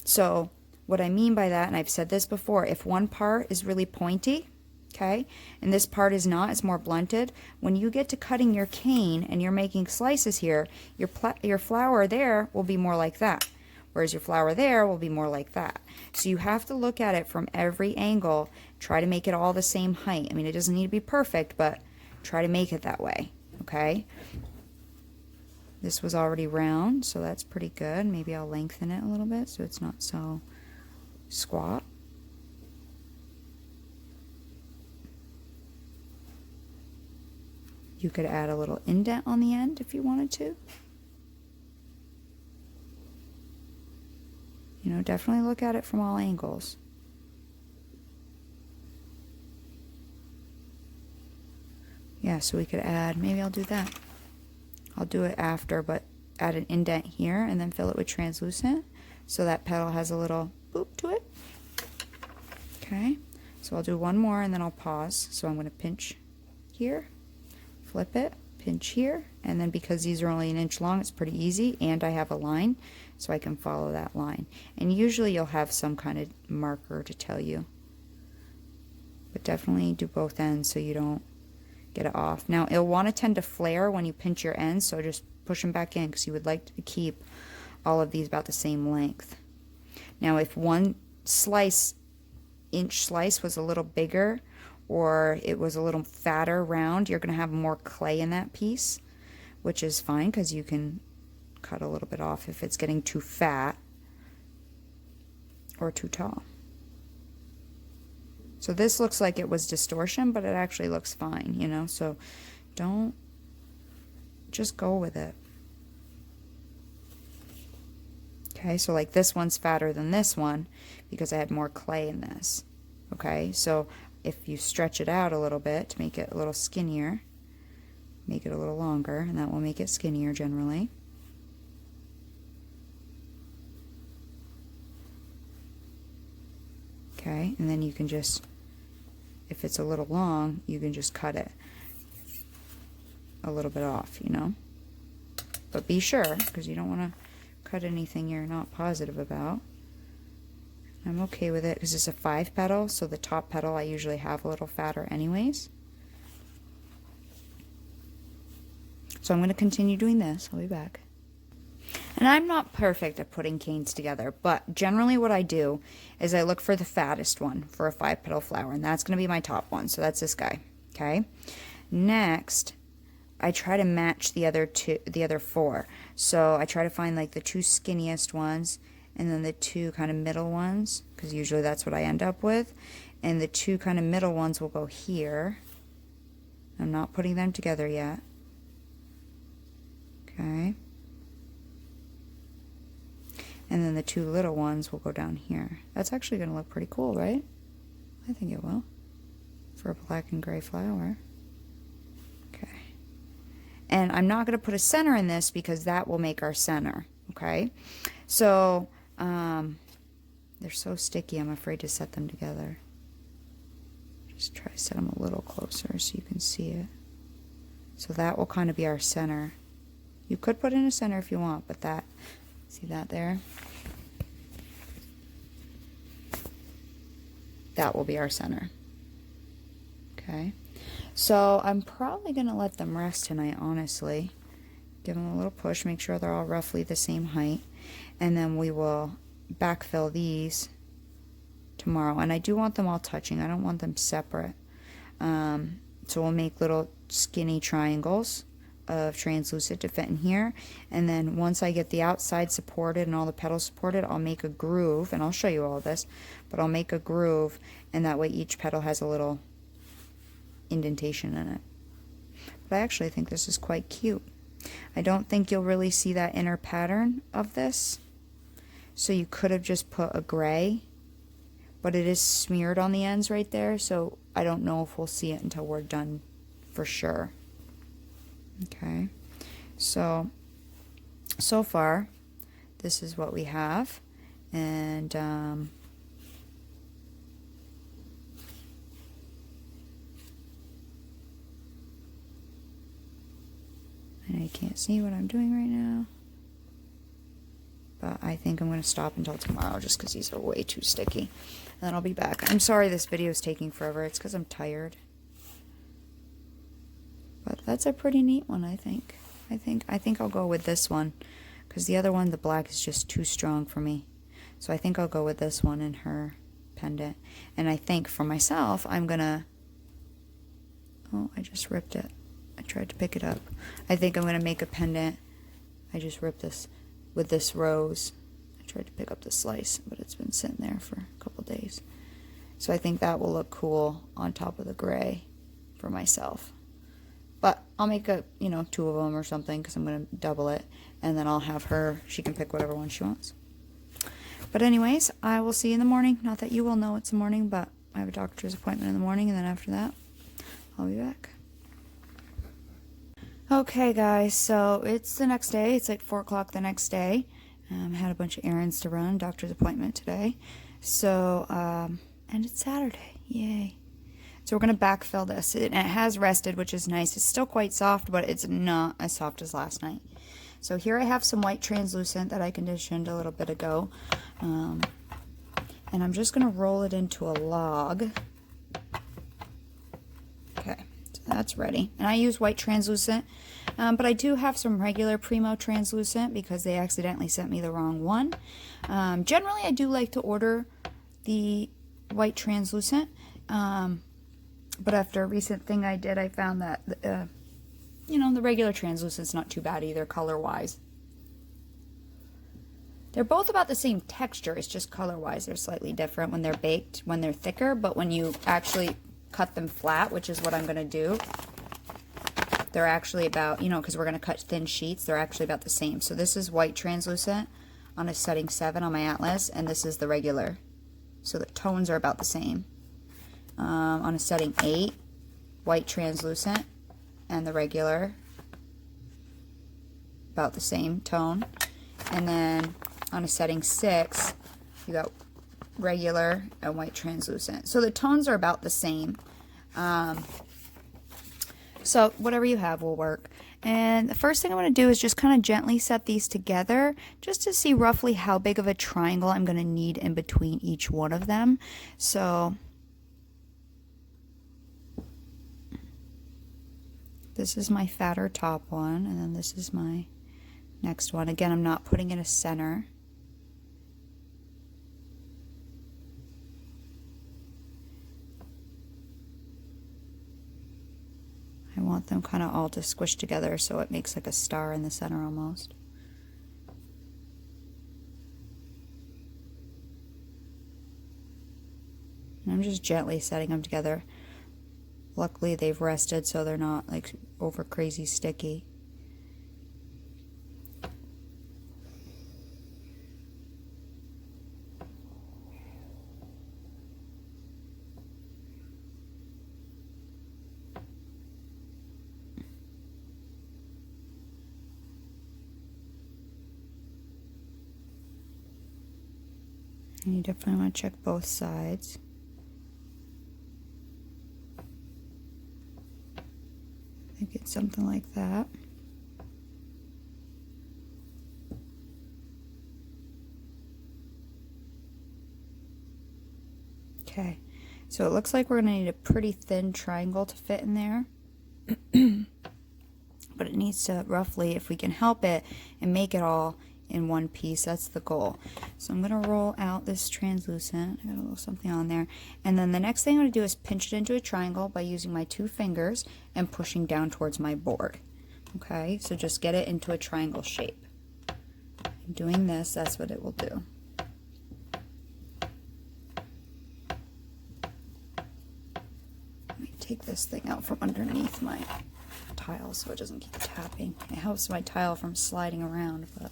So what I mean by that, and I've said this before, if one part is really pointy, okay, and this part is not, it's more blunted, when you get to cutting your cane and you're making slices here, your flower there will be more like that, whereas your flower there will be more like that. So you have to look at it from every angle, try to make it all the same height. I mean, it doesn't need to be perfect, but try to make it that way, okay? This was already round, so that's pretty good. Maybe I'll lengthen it a little bit so it's not so squat. You could add a little indent on the end if you wanted to. You know, definitely look at it from all angles. Yeah, so we could add, maybe I'll do that. I'll do it after, but add an indent here and then fill it with translucent so that petal has a little boop to it. Okay, so I'll do one more and then I'll pause. So I'm going to pinch here, flip it, pinch here, and then because these are only 1 inch long, it's pretty easy, and I have a line, so I can follow that line. And usually you'll have some kind of marker to tell you, but definitely do both ends so you don't get it off. Now it'll want to tend to flare when you pinch your ends, so just push them back in because you would like to keep all of these about the same length. Now if one inch slice was a little bigger or it was a little fatter round, you're going to have more clay in that piece, which is fine because you can cut a little bit off if it's getting too fat or too tall. So this looks like it was distortion, but it actually looks fine, you know, so don't, just go with it. Okay, so like this one's fatter than this one because I had more clay in this. Okay, so if you stretch it out a little bit to make it a little skinnier, make it a little longer, and that will make it skinnier generally. Okay, and then you can just, if it's a little long, you can just cut it a little bit off, you know. But be sure, because you don't want to cut anything you're not positive about. I'm okay with it because it's a 5 petal, so the top petal I usually have a little fatter anyways. So I'm going to continue doing this. I'll be back. And I'm not perfect at putting canes together, but generally what I do is I look for the fattest one for a 5 petal flower, and that's going to be my top one. So that's this guy. Okay. Next, I try to match the other 4. So I try to find like the 2 skinniest ones, and then the 2 kind of middle ones, because usually that's what I end up with. And the 2 kind of middle ones will go here. I'm not putting them together yet. Okay. And then the 2 little ones will go down here. That's actually going to look pretty cool, right? I think it will. For a black and gray flower. Okay. And I'm not going to put a center in this because that will make our center. Okay. So, they're so sticky, I'm afraid to set them together. Just try to set them a little closer so you can see it. So that will kind of be our center. You could put in a center if you want, but that, see that there? That will be our center. Okay. So I'm probably going to let them rest tonight, honestly. Give them a little push, make sure they're all roughly the same height. And then we will backfill these tomorrow. And I do want them all touching. I don't want them separate. So we'll make little skinny triangles of translucid to fit in here. And then once I get the outside supported and all the petals supported, I'll make a groove. And I'll show you all this. But I'll make a groove. And that way each petal has a little indentation in it. But I actually think this is quite cute. I don't think you'll really see that inner pattern of this. So you could have just put a gray, but it is smeared on the ends right there, so I don't know if we'll see it until we're done for sure. Okay, so far this is what we have, and I can't see what I'm doing right now, but I think I'm going to stop until tomorrow just because these are way too sticky, and then I'll be back. I'm sorry this video is taking forever. It's because I'm tired, but that's a pretty neat one. I think I'll go with this one because the other one, the black, is just too strong for me. So I think I'll go with this one in her pendant. And I think for myself, I'm gonna, oh, I just ripped it. I tried to pick it up. I think I'm gonna make a pendant. I just ripped this with this rose. I tried to pick up the slice, but it's been sitting there for a couple days. So I think that will look cool on top of the gray for myself. But I'll make a, you know, 2 of them or something because I'm going to double it. And then I'll have her, she can pick whatever one she wants. But anyways, I will see you in the morning. Not that you will know it's the morning, but I have a doctor's appointment in the morning. And then after that, I'll be back. Okay, guys, so it's the next day. It's like 4 o'clock the next day. I had a bunch of errands to run, doctor's appointment today. So, and it's Saturday. Yay. So we're going to backfill this. And it has rested, which is nice. It's still quite soft, but it's not as soft as last night. So here I have some white translucent that I conditioned a little bit ago. And I'm just going to roll it into a log. Okay, so that's ready. And I use white translucent, but I do have some regular Primo translucent because they accidentally sent me the wrong one. Generally, I do like to order the white translucent. But after a recent thing I did, I found that, you know, the regular translucent's not too bad either, color-wise. They're both about the same texture, it's just color-wise they're slightly different when they're baked, when they're thicker, but when you actually cut them flat, which is what I'm going to do, they're actually about, you know, because we're going to cut thin sheets, they're actually about the same. So this is white translucent on a setting 7 on my Atlas, and this is the regular. So the tones are about the same. On a setting 8, white translucent, and the regular, about the same tone. And then on a setting 6, you got regular and white translucent. So the tones are about the same. So whatever you have will work. And the first thing I'm going to do is just kind of gently set these together just to see roughly how big of a triangle I'm going to need in between each one of them. So this is my fatter top one, and then this is my next one. Again, I'm not putting in a center. I want them kind of all to squish together so it makes like a star in the center almost. And I'm just gently setting them together. Luckily they've rested so they're not like over crazy sticky. And you definitely want to check both sides. I think it's something like that. Okay, so it looks like we're going to need a pretty thin triangle to fit in there. But it needs to roughly, if we can help it, and make it all in one piece. That's the goal. So I'm going to roll out this translucent. I got a little something on there. And then the next thing I'm going to do is pinch it into a triangle by using my 2 fingers and pushing down towards my board. Okay, so just get it into a triangle shape. And doing this, that's what it will do. Let me take this thing out from underneath my tile so it doesn't keep tapping. It helps my tile from sliding around, but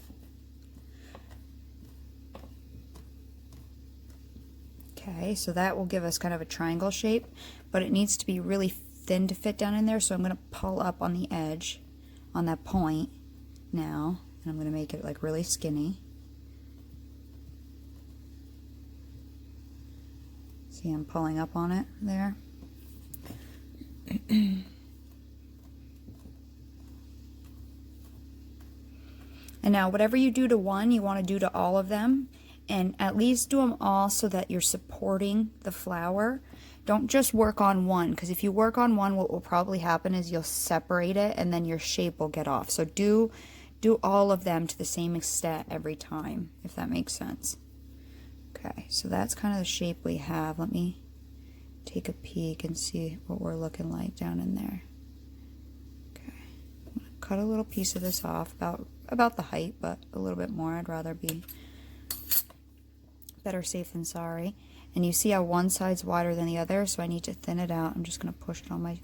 okay, so that will give us kind of a triangle shape, but it needs to be really thin to fit down in there, so I'm going to pull up on the edge on that point now, and I'm going to make it like really skinny. See, I'm pulling up on it there. And now whatever you do to one, you want to do to all of them, and at least do them all so that you're supporting the flower. Don't just work on one, because if you work on one, what will probably happen is you'll separate it and then your shape will get off. So do all of them to the same extent every time, if that makes sense. Okay, so that's kind of the shape we have. Let me take a peek and see what we're looking like down in there. Okay, I'm going to cut a little piece of this off, about the height, but a little bit more. I'd rather be better safe than sorry. And you see how one side's wider than the other, so I need to thin it out. I'm just going to push it on my...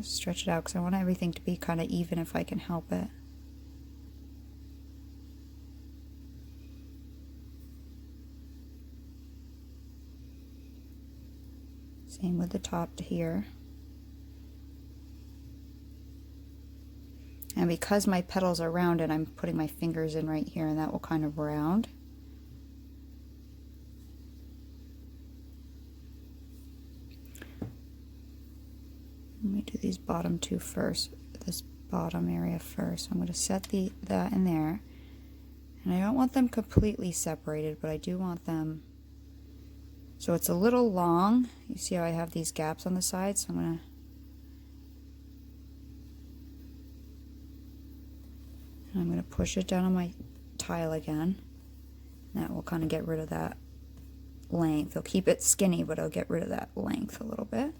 stretch it out because I want everything to be kind of even if I can help it. Same with the top to here. And because my petals are rounded, I'm putting my fingers in right here, and that will kind of round. Let me do these bottom two first, this bottom area first. I'm going to set that in there. And I don't want them completely separated, but I do want them... So it's a little long. You see how I have these gaps on the sides? So I'm going to push it down on my tile again. And that will kind of get rid of that length. It'll keep it skinny, but it'll get rid of that length a little bit.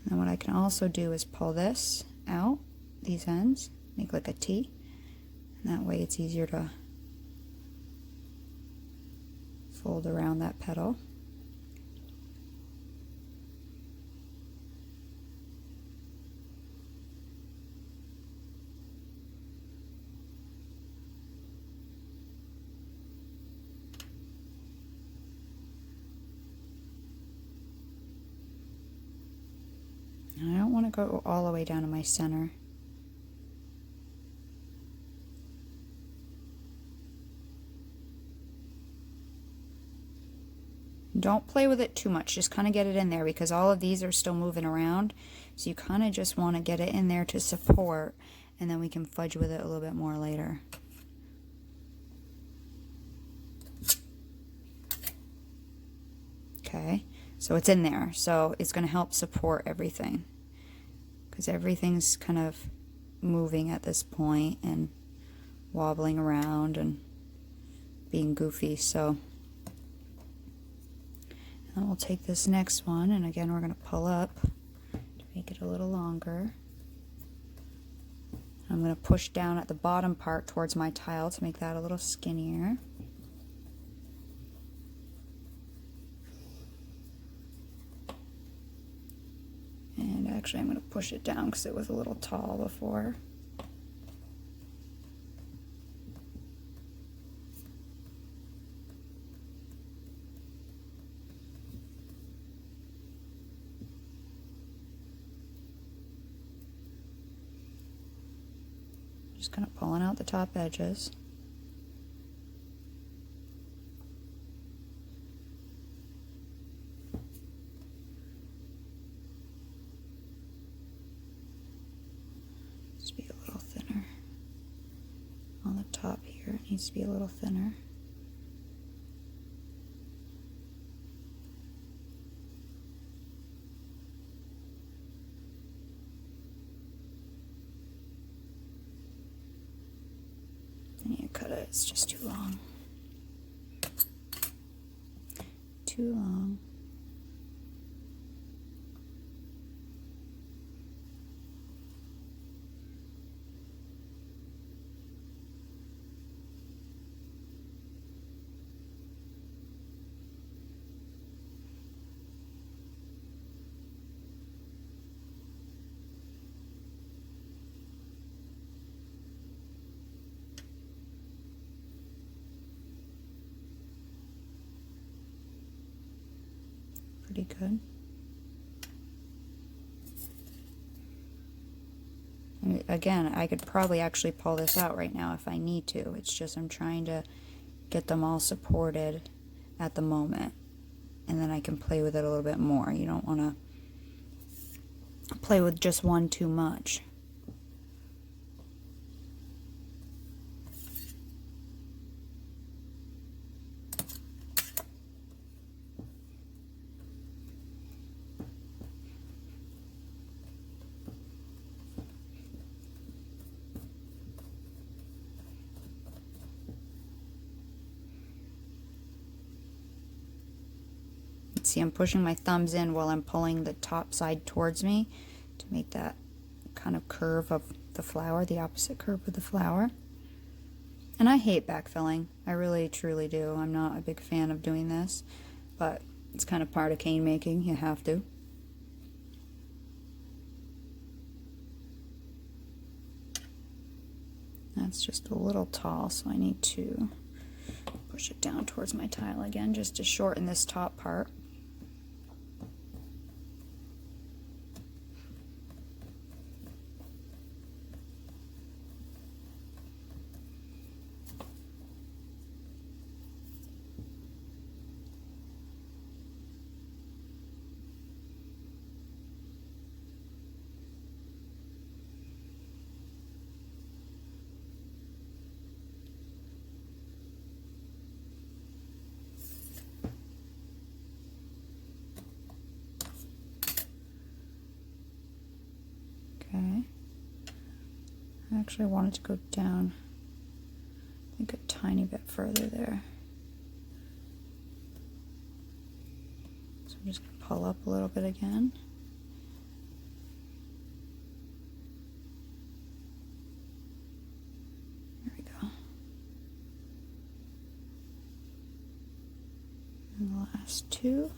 And what I can also do is pull this out, these ends, make like a T. And that way it's easier to fold around that petal. And I don't want to go all the way down to my center. Don't play with it too much, just kind of get it in there because all of these are still moving around. So you kind of just want to get it in there to support, and then we can fudge with it a little bit more later. Okay, so it's in there. So it's going to help support everything because everything's kind of moving at this point and wobbling around and being goofy. So then we'll take this next one, and again we're going to pull up to make it a little longer. I'm going to push down at the bottom part towards my tile to make that a little skinnier. And actually I'm going to push it down because it was a little tall before. Just kind of pulling out the top edges. Just be a little thinner on the top here. It needs to be a little thinner. Cut it, it's just too long. Too long. pretty good. And again, I could probably actually pull this out right now if I need to. It's just I'm trying to get them all supported at the moment. And then I can play with it a little bit more. You don't want to play with just one too much. See, I'm pushing my thumbs in while I'm pulling the top side towards me to make that kind of curve of the flower, the opposite curve of the flower. And I hate backfilling. I really, truly do. I'm not a big fan of doing this, but it's kind of part of cane making. You have to. That's just a little tall, so I need to push it down towards my tile again just to shorten this top part. Okay. I actually wanted to go down, I think, a tiny bit further there. So I'm just going to pull up a little bit again. There we go. And the last two.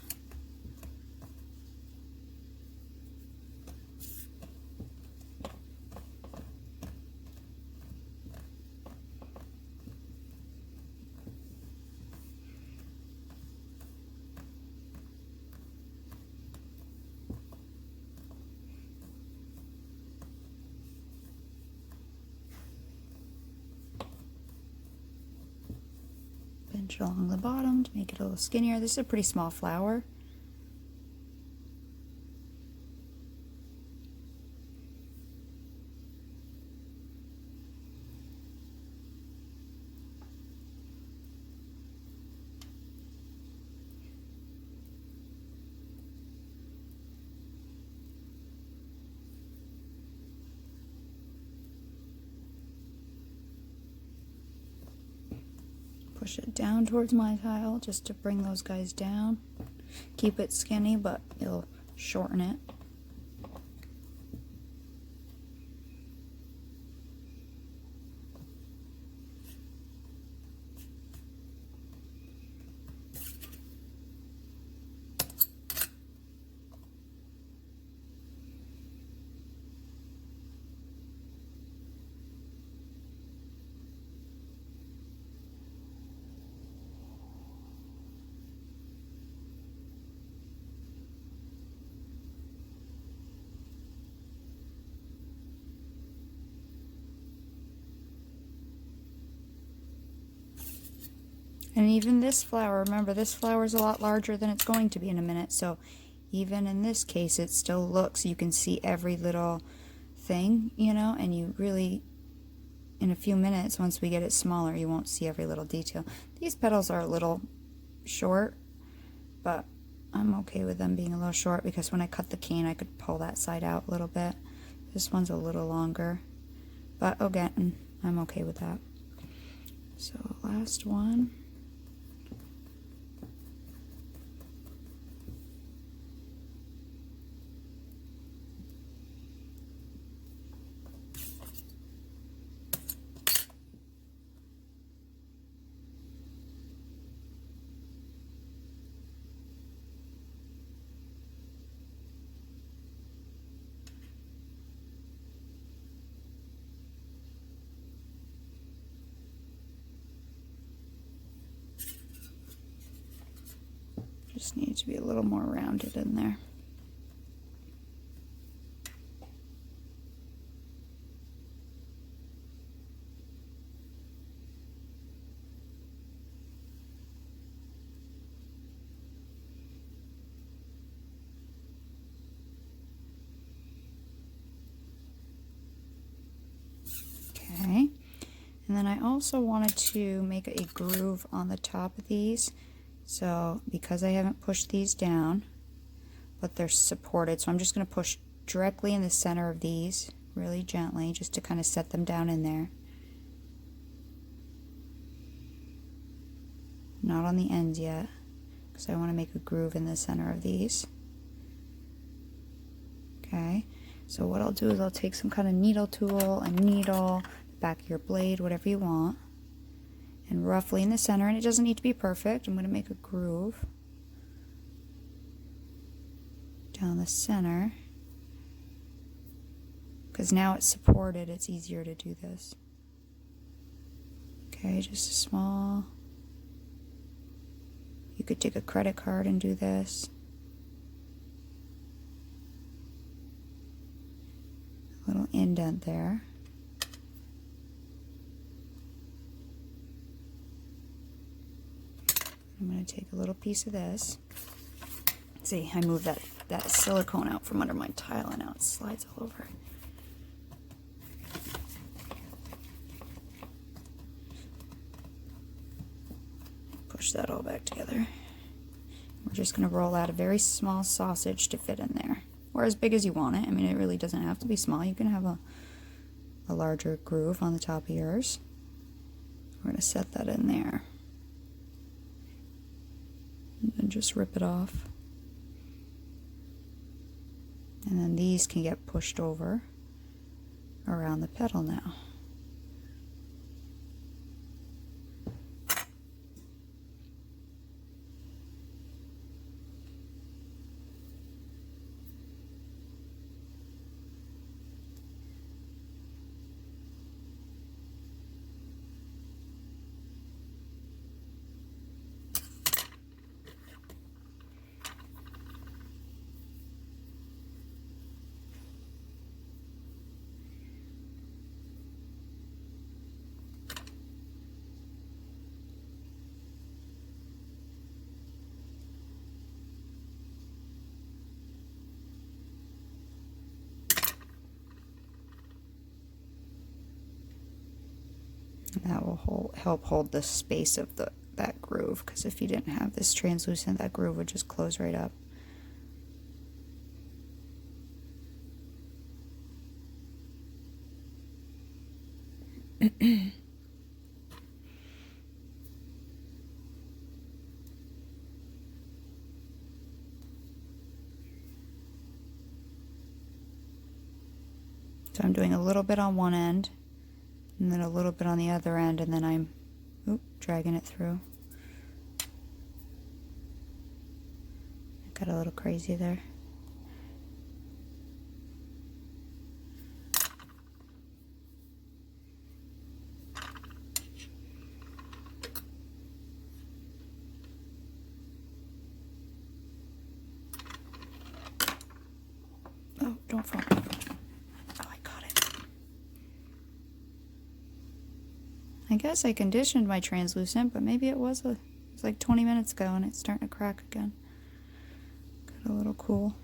Pinch along the bottom to make it a little skinnier. This is a pretty small flower. Push it down towards my tile just to bring those guys down. Keep it skinny, but you'll shorten it. And even this flower, remember, this flower is a lot larger than it's going to be in a minute, so even in this case it still looks, you can see every little thing, you know, and you really, in a few minutes, once we get it smaller, you won't see every little detail. These petals are a little short, but I'm okay with them being a little short because when I cut the cane I could pull that side out a little bit. This one's a little longer, but again, I'm okay with that. So last one. Just need to be a little more rounded in there. Okay, and then I also wanted to make a groove on the top of these. So because I haven't pushed these down, but they're supported, so I'm just going to push directly in the center of these really gently just to kind of set them down in there. Not on the ends yet, because I want to make a groove in the center of these. Okay, so what I'll do is I'll take some kind of needle tool, a needle, back of your blade, whatever you want, and roughly in the center, and it doesn't need to be perfect, I'm going to make a groove down the center, because now it's supported, it's easier to do this. Okay, just a small, you could take a credit card and do this. A little indent there. I'm going to take a little piece of this. See, I moved that silicone out from under my tile and now it slides all over. Push that all back together. We're just going to roll out a very small sausage to fit in there. Or as big as you want it. I mean, it really doesn't have to be small. You can have a larger groove on the top of yours. We're going to set that in there. And then just rip it off. And then these can get pushed over around the petal now. That will help hold the space of that groove, because if you didn't have this translucent, that groove would just close right up. So I'm doing a little bit on one end, and then a little bit on the other end, and then I'm dragging it through. I got a little crazy there. Oh, don't fall. I guess I conditioned my translucent, but maybe it was like 20 minutes ago and it's starting to crack again. Got a little cool.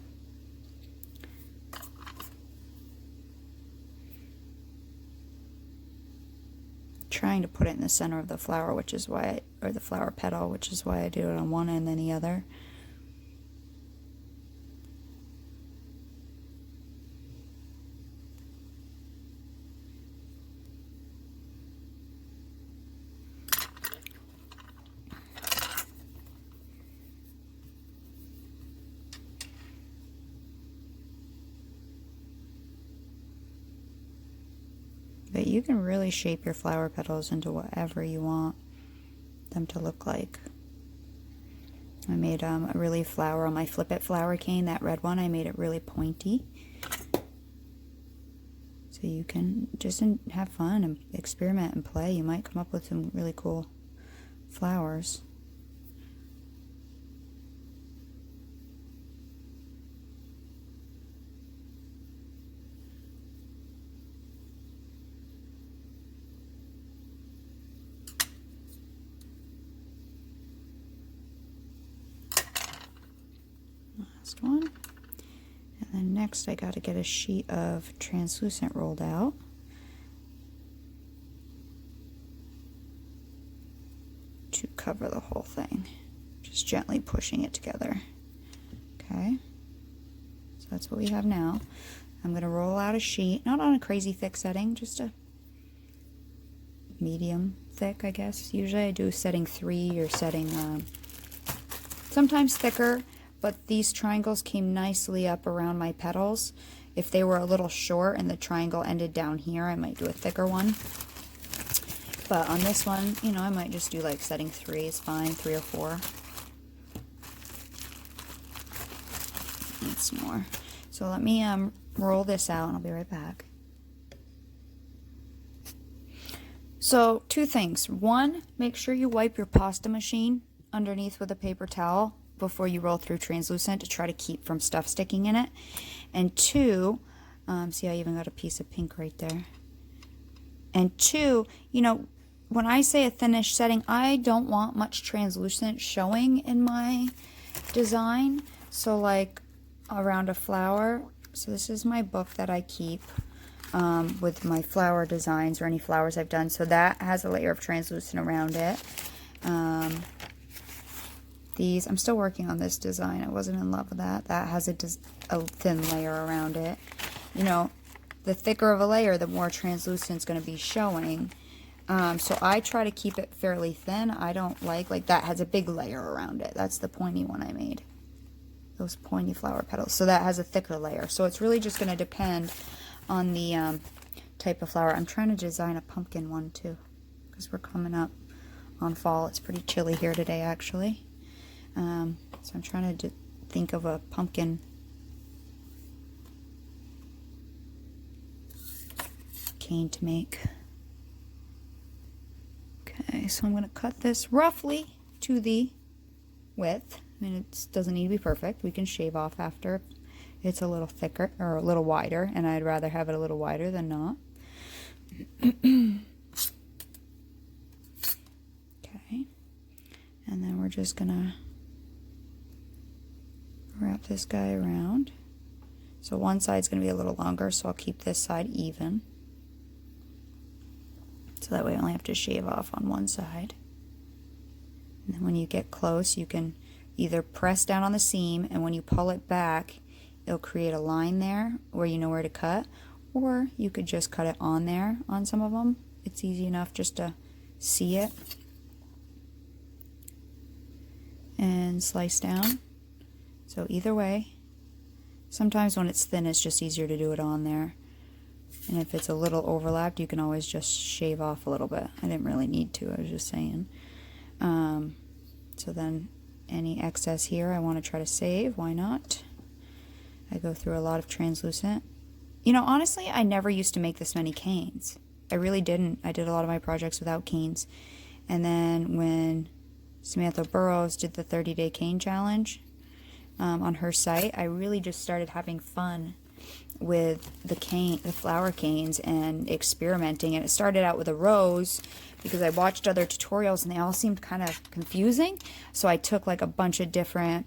Trying to put it in the center of the flower, which is why, or the flower petal, which is why I do it on one end and the other. But you can really shape your flower petals into whatever you want them to look like. I made a really flower on my Flip It flower cane, that red one. I made it really pointy. So you can just have fun and experiment and play. You might come up with some really cool flowers. Last one. And then next I got to get a sheet of translucent rolled out. To cover the whole thing. Just gently pushing it together. Okay. So that's what we have now. I'm going to roll out a sheet, not on a crazy thick setting, just a medium thick, I guess. Usually I do setting 3 or setting sometimes thicker, but these triangles came nicely up around my petals. If they were a little short and the triangle ended down here, I might do a thicker one. But on this one, you know, I might just do like setting 3 is fine, 3 or 4. Need some more. So let me roll this out and I'll be right back. So 2 things. 1, make sure you wipe your pasta machine underneath with a paper towel before you roll through translucent to try to keep from stuff sticking in it. And 2, see I even got a piece of pink right there. And 2, you know, when I say a thinnish setting, I don't want much translucent showing in my design. So like around a flower, so this is my book that I keep with my flower designs or any flowers I've done. So that has a layer of translucent around it. These, I'm still working on this design. I wasn't in love with that. That has a thin layer around it. You know, the thicker of a layer, the more translucent it's going to be showing. So I try to keep it fairly thin. I don't like that has a big layer around it. That's the pointy one I made. Those pointy flower petals. So that has a thicker layer. So it's really just going to depend on the type of flower. I'm trying to design a pumpkin one too, because we're coming up on fall. It's pretty chilly here today actually. So I'm trying to think of a pumpkin cane to make. Okay, so I'm going to cut this roughly to the width. I mean, it doesn't need to be perfect. We can shave off after it's a little thicker or a little wider, and I'd rather have it a little wider than not. Okay, and then we're just going to wrap this guy around. So one side's going to be a little longer, so I'll keep this side even. So that way I only have to shave off on one side. And then when you get close, you can either press down on the seam, and when you pull it back, it'll create a line there where you know where to cut. Or you could just cut it on there on some of them. It's easy enough just to see it. And slice down. So either way, sometimes when it's thin, it's just easier to do it on there. And if it's a little overlapped, you can always just shave off a little bit. I didn't really need to, I was just saying. So then any excess here I want to try to save. Why not? I go through a lot of translucent. You know, honestly, I never used to make this many canes. I really didn't. I did a lot of my projects without canes. And then when Samantha Burrows did the 30-day cane challenge on her site, I really just started having fun with the flower canes and experimenting. And it started out with a rose because I watched other tutorials and they all seemed kind of confusing. So I took like a bunch of different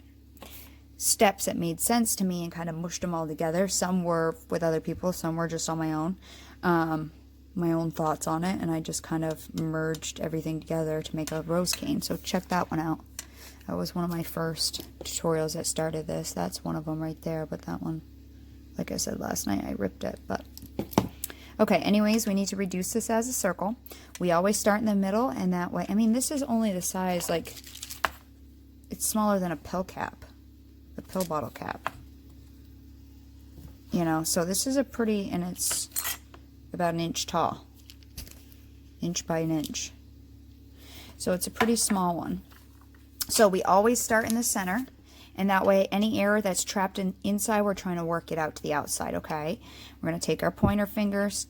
steps that made sense to me and kind of mushed them all together. Some were with other people, some were just on my own thoughts on it, and I just kind of merged everything together to make a rose cane. So check that one out. That was one of my first tutorials that started this. That's one of them right there, but that one, like I said last night, I ripped it. But okay, anyways, we need to reduce this as a circle. We always start in the middle, and that way, I mean, this is only the size, like, it's smaller than a pill cap, a pill bottle cap. You know, so this is a pretty, and it's about 1 inch tall, inch by an inch. So it's a pretty small one. So we always start in the center, and that way any air that's trapped inside, we're trying to work it out to the outside, okay? We're going to take our pointer fingers,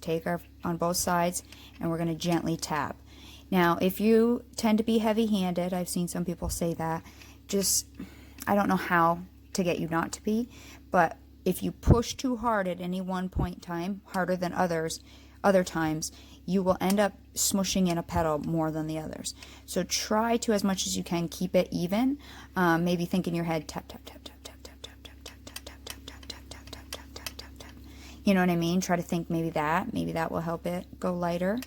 on both sides, and we're going to gently tap. Now, if you tend to be heavy-handed, I've seen some people say that, just, I don't know how to get you not to be, but if you push too hard at any one point in time, harder than other times, you will end up smushing in a petal more than the others. So try to, as much as you can, keep it even. Maybe think in your head, tap, tap, tap, tap, tap, tap, tap, tap, You know what I mean? Try to think maybe that will help it go lighter.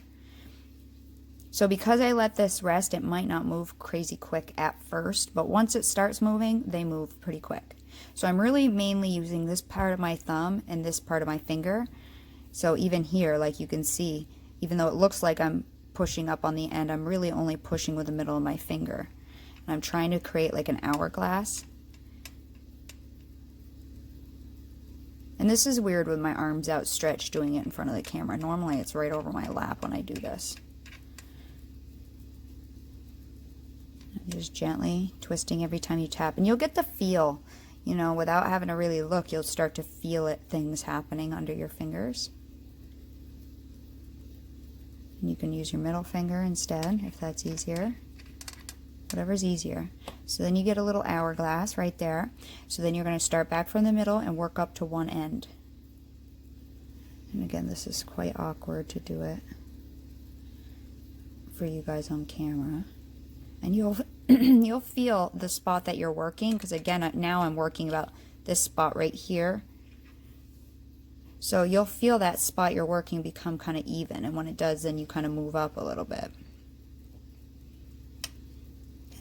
So because I let this rest, it might not move crazy quick at first, but once it starts moving, they move pretty quick. So I'm really mainly using this part of my thumb and this part of my finger. So even here, like you can see, even though it looks like I'm pushing up on the end, I'm really only pushing with the middle of my finger. And I'm trying to create like an hourglass. And this is weird with my arms outstretched doing it in front of the camera. Normally it's right over my lap when I do this. Just gently twisting every time you tap. And you'll get the feel, you know, without having to really look, you'll start to feel it, things happening under your fingers. And you can use your middle finger instead if that's easier. Whatever's easier. So then you get a little hourglass right there. So then you're going to start back from the middle and work up to one end. And again, this is quite awkward to do it for you guys on camera. And you'll feel the spot that you're working, because again, now I'm working about this spot right here. So you'll feel that spot you're working become kind of even, and when it does, then you kind of move up a little bit.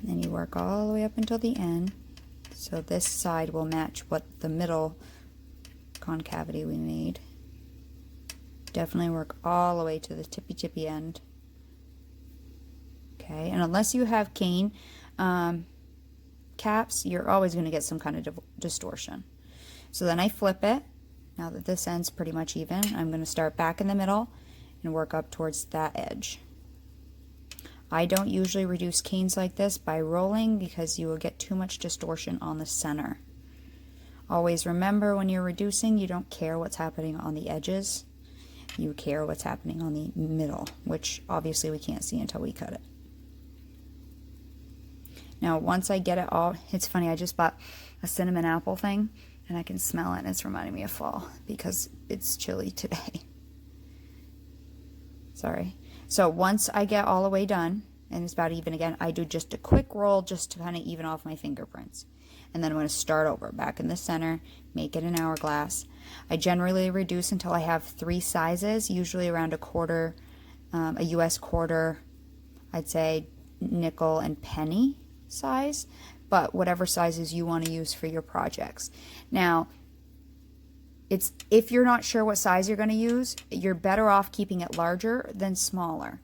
And then you work all the way up until the end. So this side will match what the middle concavity we made. Definitely work all the way to the tippy end. Okay, and unless you have cane caps, you're always going to get some kind of distortion. So then I flip it. Now that this end's pretty much even, I'm going to start back in the middle and work up towards that edge. I don't usually reduce canes like this by rolling because you will get too much distortion on the center. Always remember, when you're reducing, you don't care what's happening on the edges. You care what's happening on the middle, which obviously we can't see until we cut it. Now once I get it all, it's funny, I just bought a cinnamon apple thing and I can smell it, and it's reminding me of fall because it's chilly today. Sorry. So once I get all the way done, and it's about even again, I do just a quick roll just to kind of even off my fingerprints. And then I'm going to start over, back in the center, make it an hourglass. I generally reduce until I have 3 sizes, usually around a quarter, a US quarter, I'd say nickel and penny size, but whatever sizes you want to use for your projects. Now, if you're not sure what size you're going to use, you're better off keeping it larger than smaller.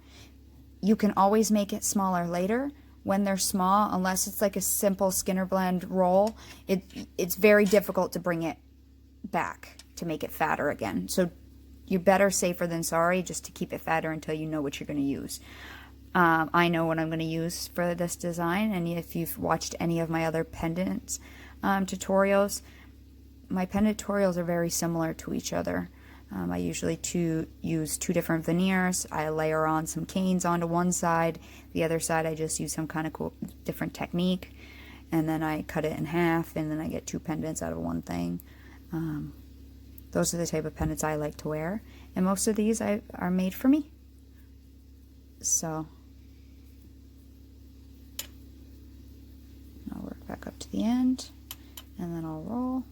You can always make it smaller later when they're small, unless it's like a simple Skinner blend roll. It's very difficult to bring it back to make it fatter again. So you're better safer than sorry, just to keep it fatter until you know what you're going to use. I know what I'm going to use for this design, and if you've watched any of my other pendants tutorials, my pendant tutorials are very similar to each other. I usually use 2 different veneers. I layer on some canes onto one side. The other side I just use some kind of cool different technique, and then I cut it in half, and then I get 2 pendants out of one thing. Those are the type of pendants I like to wear, and most of these are made for me. So I'll work back up to the end, and then I'll roll.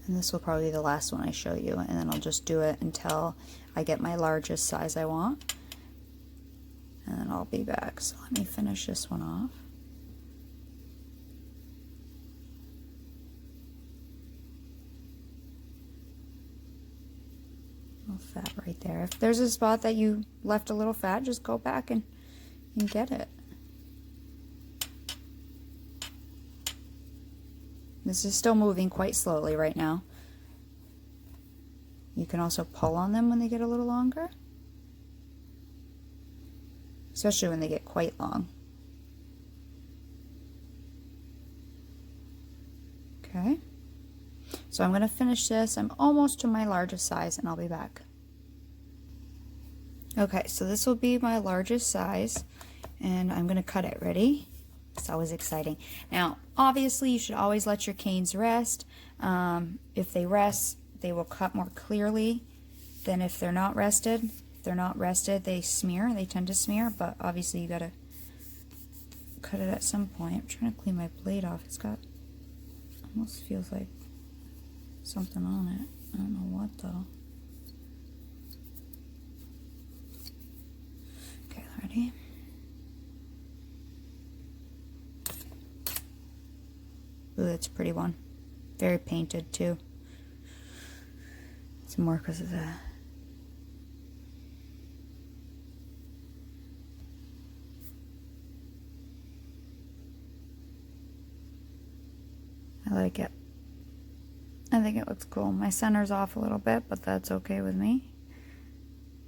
And this will probably be the last one I show you, and then I'll just do it until I get my largest size I want, and then I'll be back. So let me finish this one off. A little fat right there. If there's a spot that you left a little fat, just go back and get it. This is still moving quite slowly right now. You can also pull on them when they get a little longer, especially when they get quite long. Okay, so I'm going to finish this. I'm almost to my largest size, and I'll be back. Okay, so this will be my largest size, and I'm going to cut it. Ready? It's always exciting. Now, obviously, you should always let your canes rest. If they rest, they will cut more clearly than if they're not rested. If they're not rested, they smear. They tend to smear, but obviously you got to cut it at some point. I'm trying to clean my blade off. It's got, almost feels like something on it. I don't know what though. Okay, ready? Ooh, that's a pretty one. Very painted too. Some more because of that. I like it. I think it looks cool. My center's off a little bit, but that's okay with me.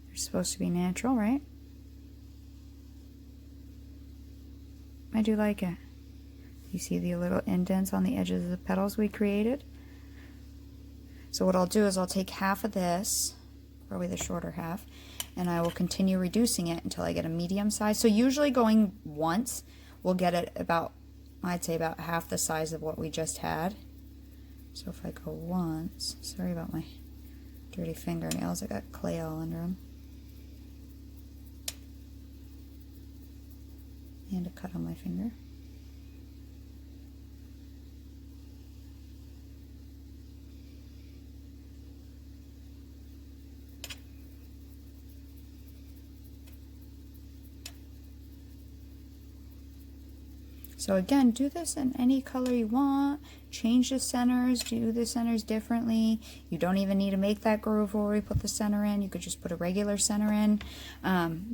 They're supposed to be natural, right? I do like it. You see the little indents on the edges of the petals we created? So what I'll do is I'll take half of this, probably the shorter half, and I will continue reducing it until I get a medium size. So usually going once, we'll get it about, I'd say about half the size of what we just had. So if I go once, sorry about my dirty fingernails, I got clay all under them. And a cut on my finger. So again, do this in any color you want. Change the centers, do the centers differently. You don't even need to make that groove where we put the center in. You could just put a regular center in.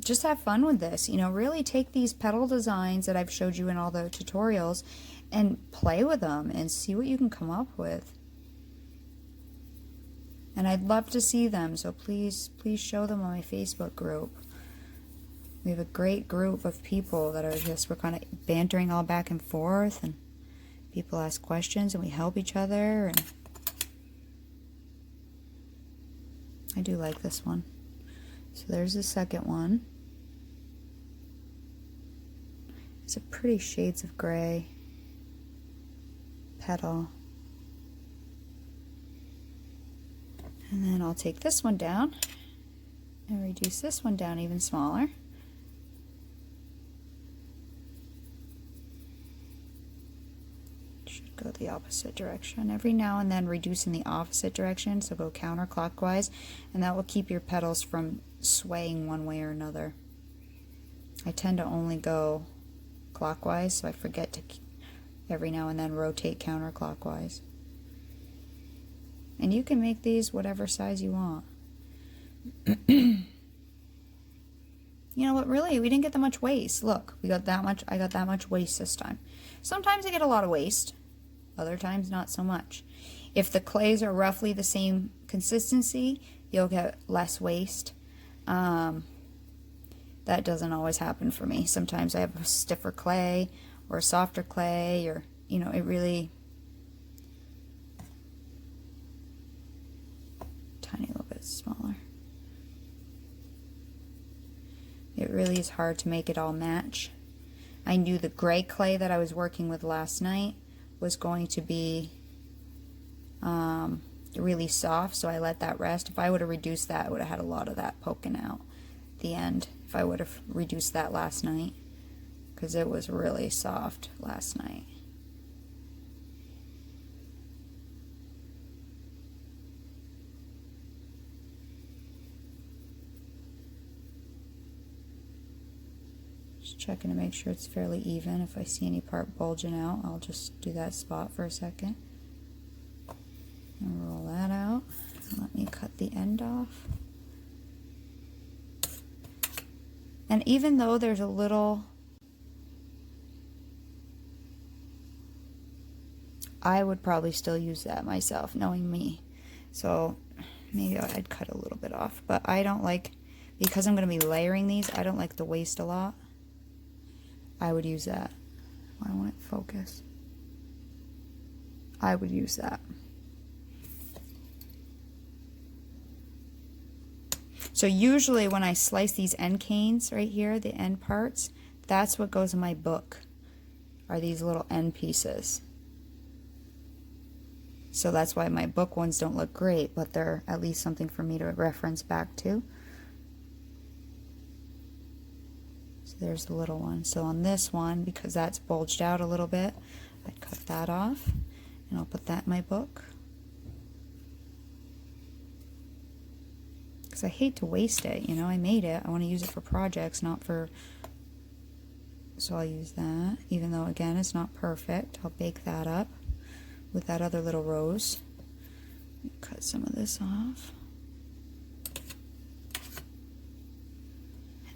Just have fun with this. You know, really take these petal designs that I've showed you in all the tutorials and play with them and see what you can come up with. And I'd love to see them, so please show them on my Facebook group. We have a great group of people that are just, we're kind of bantering all back and forth, and people ask questions and we help each other. And I do like this one. So there's the second one. It's a pretty shades of gray. Petal. And then I'll take this one down and reduce this one down even smaller. Go the opposite direction. Every now and then reduce in the opposite direction, so go counterclockwise, and that will keep your petals from swaying one way or another. I tend to only go clockwise, so I forget to every now and then rotate counterclockwise. And you can make these whatever size you want. You know what, really, we didn't get that much waste. Look, we got that much, I got that much waste this time. Sometimes I get a lot of waste. Other times not so much. If the clays are roughly the same consistency, you'll get less waste. That doesn't always happen for me. Sometimes I have a stiffer clay or a softer clay, or, you know, it really, tiny little bit smaller. It really is hard to make it all match. I knew the gray clay that I was working with last night was going to be really soft, so I let that rest. If I would have reduced that, I would have had a lot of that poking out at the end, if I would have reduced that last night, because it was really soft last night. Checking to make sure it's fairly even. If I see any part bulging out, I'll just do that spot for a second. And roll that out. Let me cut the end off. And even though there's a little, I would probably still use that myself, knowing me. So maybe I'd cut a little bit off. But I don't like, because I'm going to be layering these, I don't like the waste a lot. I would use that. Why won't it focus? I would use that. So usually when I slice these end canes right here, the end parts, that's what goes in my book, are these little end pieces. So that's why my book ones don't look great, but they're at least something for me to reference back to. There's the little one. So on this one, because that's bulged out a little bit, I'd cut that off, and I'll put that in my book. because I hate to waste it, you know. I made it. I want to use it for projects, not for... So I'll use that, even though, again, it's not perfect. I'll bake that up with that other little rose. Cut some of this off.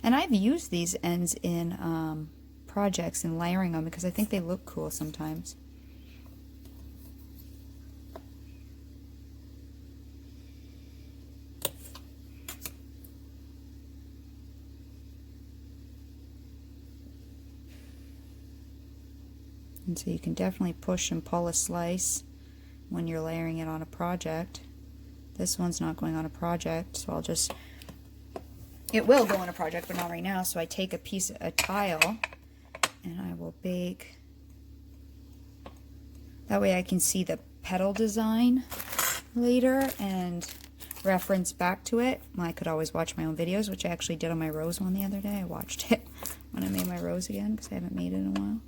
And I've used these ends in projects and layering them because I think they look cool sometimes. And so you can definitely push and pull a slice when you're layering it on a project. This one's not going on a project, so I'll just... It will go on a project, but not right now. So I take a piece of a tile and I will bake. That way I can see the petal design later and reference back to it. Well, I could always watch my own videos, which I actually did on my rose one the other day. I watched it when I made my rose again because I haven't made it in a while.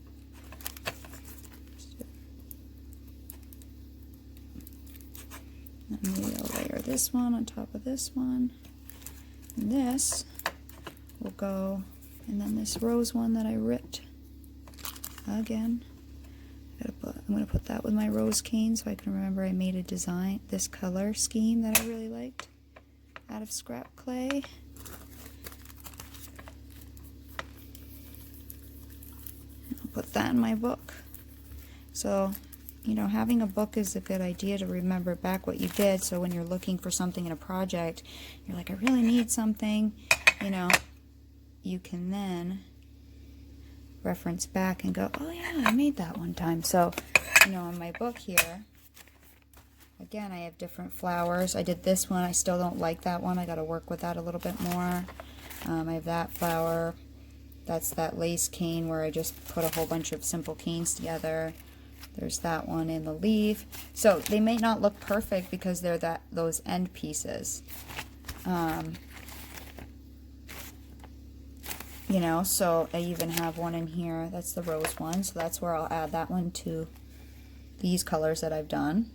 And maybe I'll layer this one on top of this one. And this will go, and then this rose one that I ripped again. I'm going to put that with my rose cane so I can remember I made a design, this color scheme that I really liked out of scrap clay. I'll put that in my book. So, you know, having a book is a good idea to remember back what you did, so when you're looking for something in a project, you're like, I really need something, you know, you can then reference back and go, oh yeah, I made that one time. So, you know, in my book here, again, I have different flowers. I did this one. I still don't like that one. I got to work with that a little bit more. I have that flower. That's that lace cane where I just put a whole bunch of simple canes together. There's that one in the leaf. So they may not look perfect because they're those end pieces. You know, so I even have one in here. That's the rose one. So that's where I'll add that one to these colors that I've done.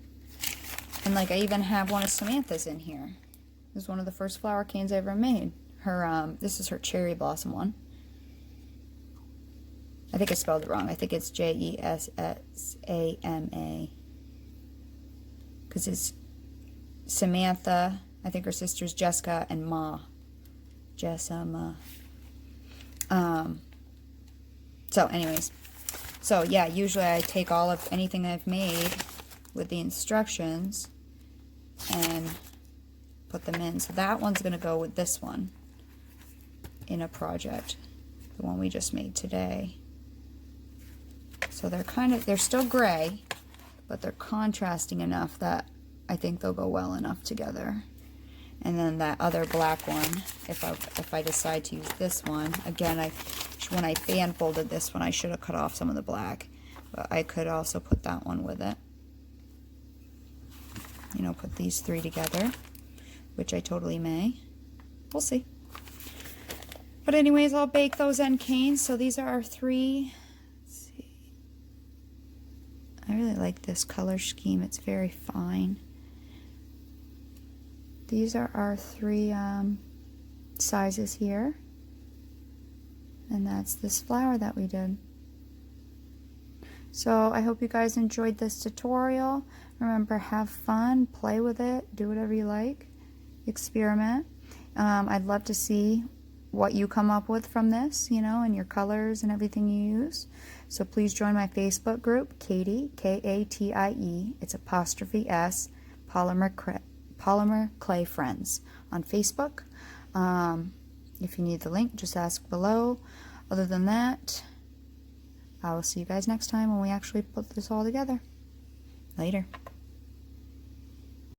And like I even have one of Samantha's in here. This is one of the first flower canes I ever made. Her, this is her cherry blossom one. I think I spelled it wrong. I think it's Jessama. Because it's Samantha. I think her sister's Jessica and Ma. Jessama. So anyways. So yeah, usually I take all of anything I've made with the instructions and put them in. So that one's going to go with this one in a project. The one we just made today. So they're still gray, but they're contrasting enough that I think they'll go well enough together. And then that other black one, if I decide to use this one, again, when I fan folded this one, I should have cut off some of the black, but I could also put that one with it. You know, put these three together, which I totally may. We'll see. But anyways, I'll bake those end canes. So these are our three. I really like this color scheme. It's very fine. These are our three sizes here. And that's this flower that we did. So I hope you guys enjoyed this tutorial. Remember, have fun, play with it, do whatever you like, experiment. I'd love to see what you come up with from this, you know, and your colors and everything you use. So please join my Facebook group, Katie, K-A-T-I-E, it's apostrophe S, Polymer Clay Friends on Facebook. If you need the link, just ask below. Other than that, I will see you guys next time when we actually put this all together. Later.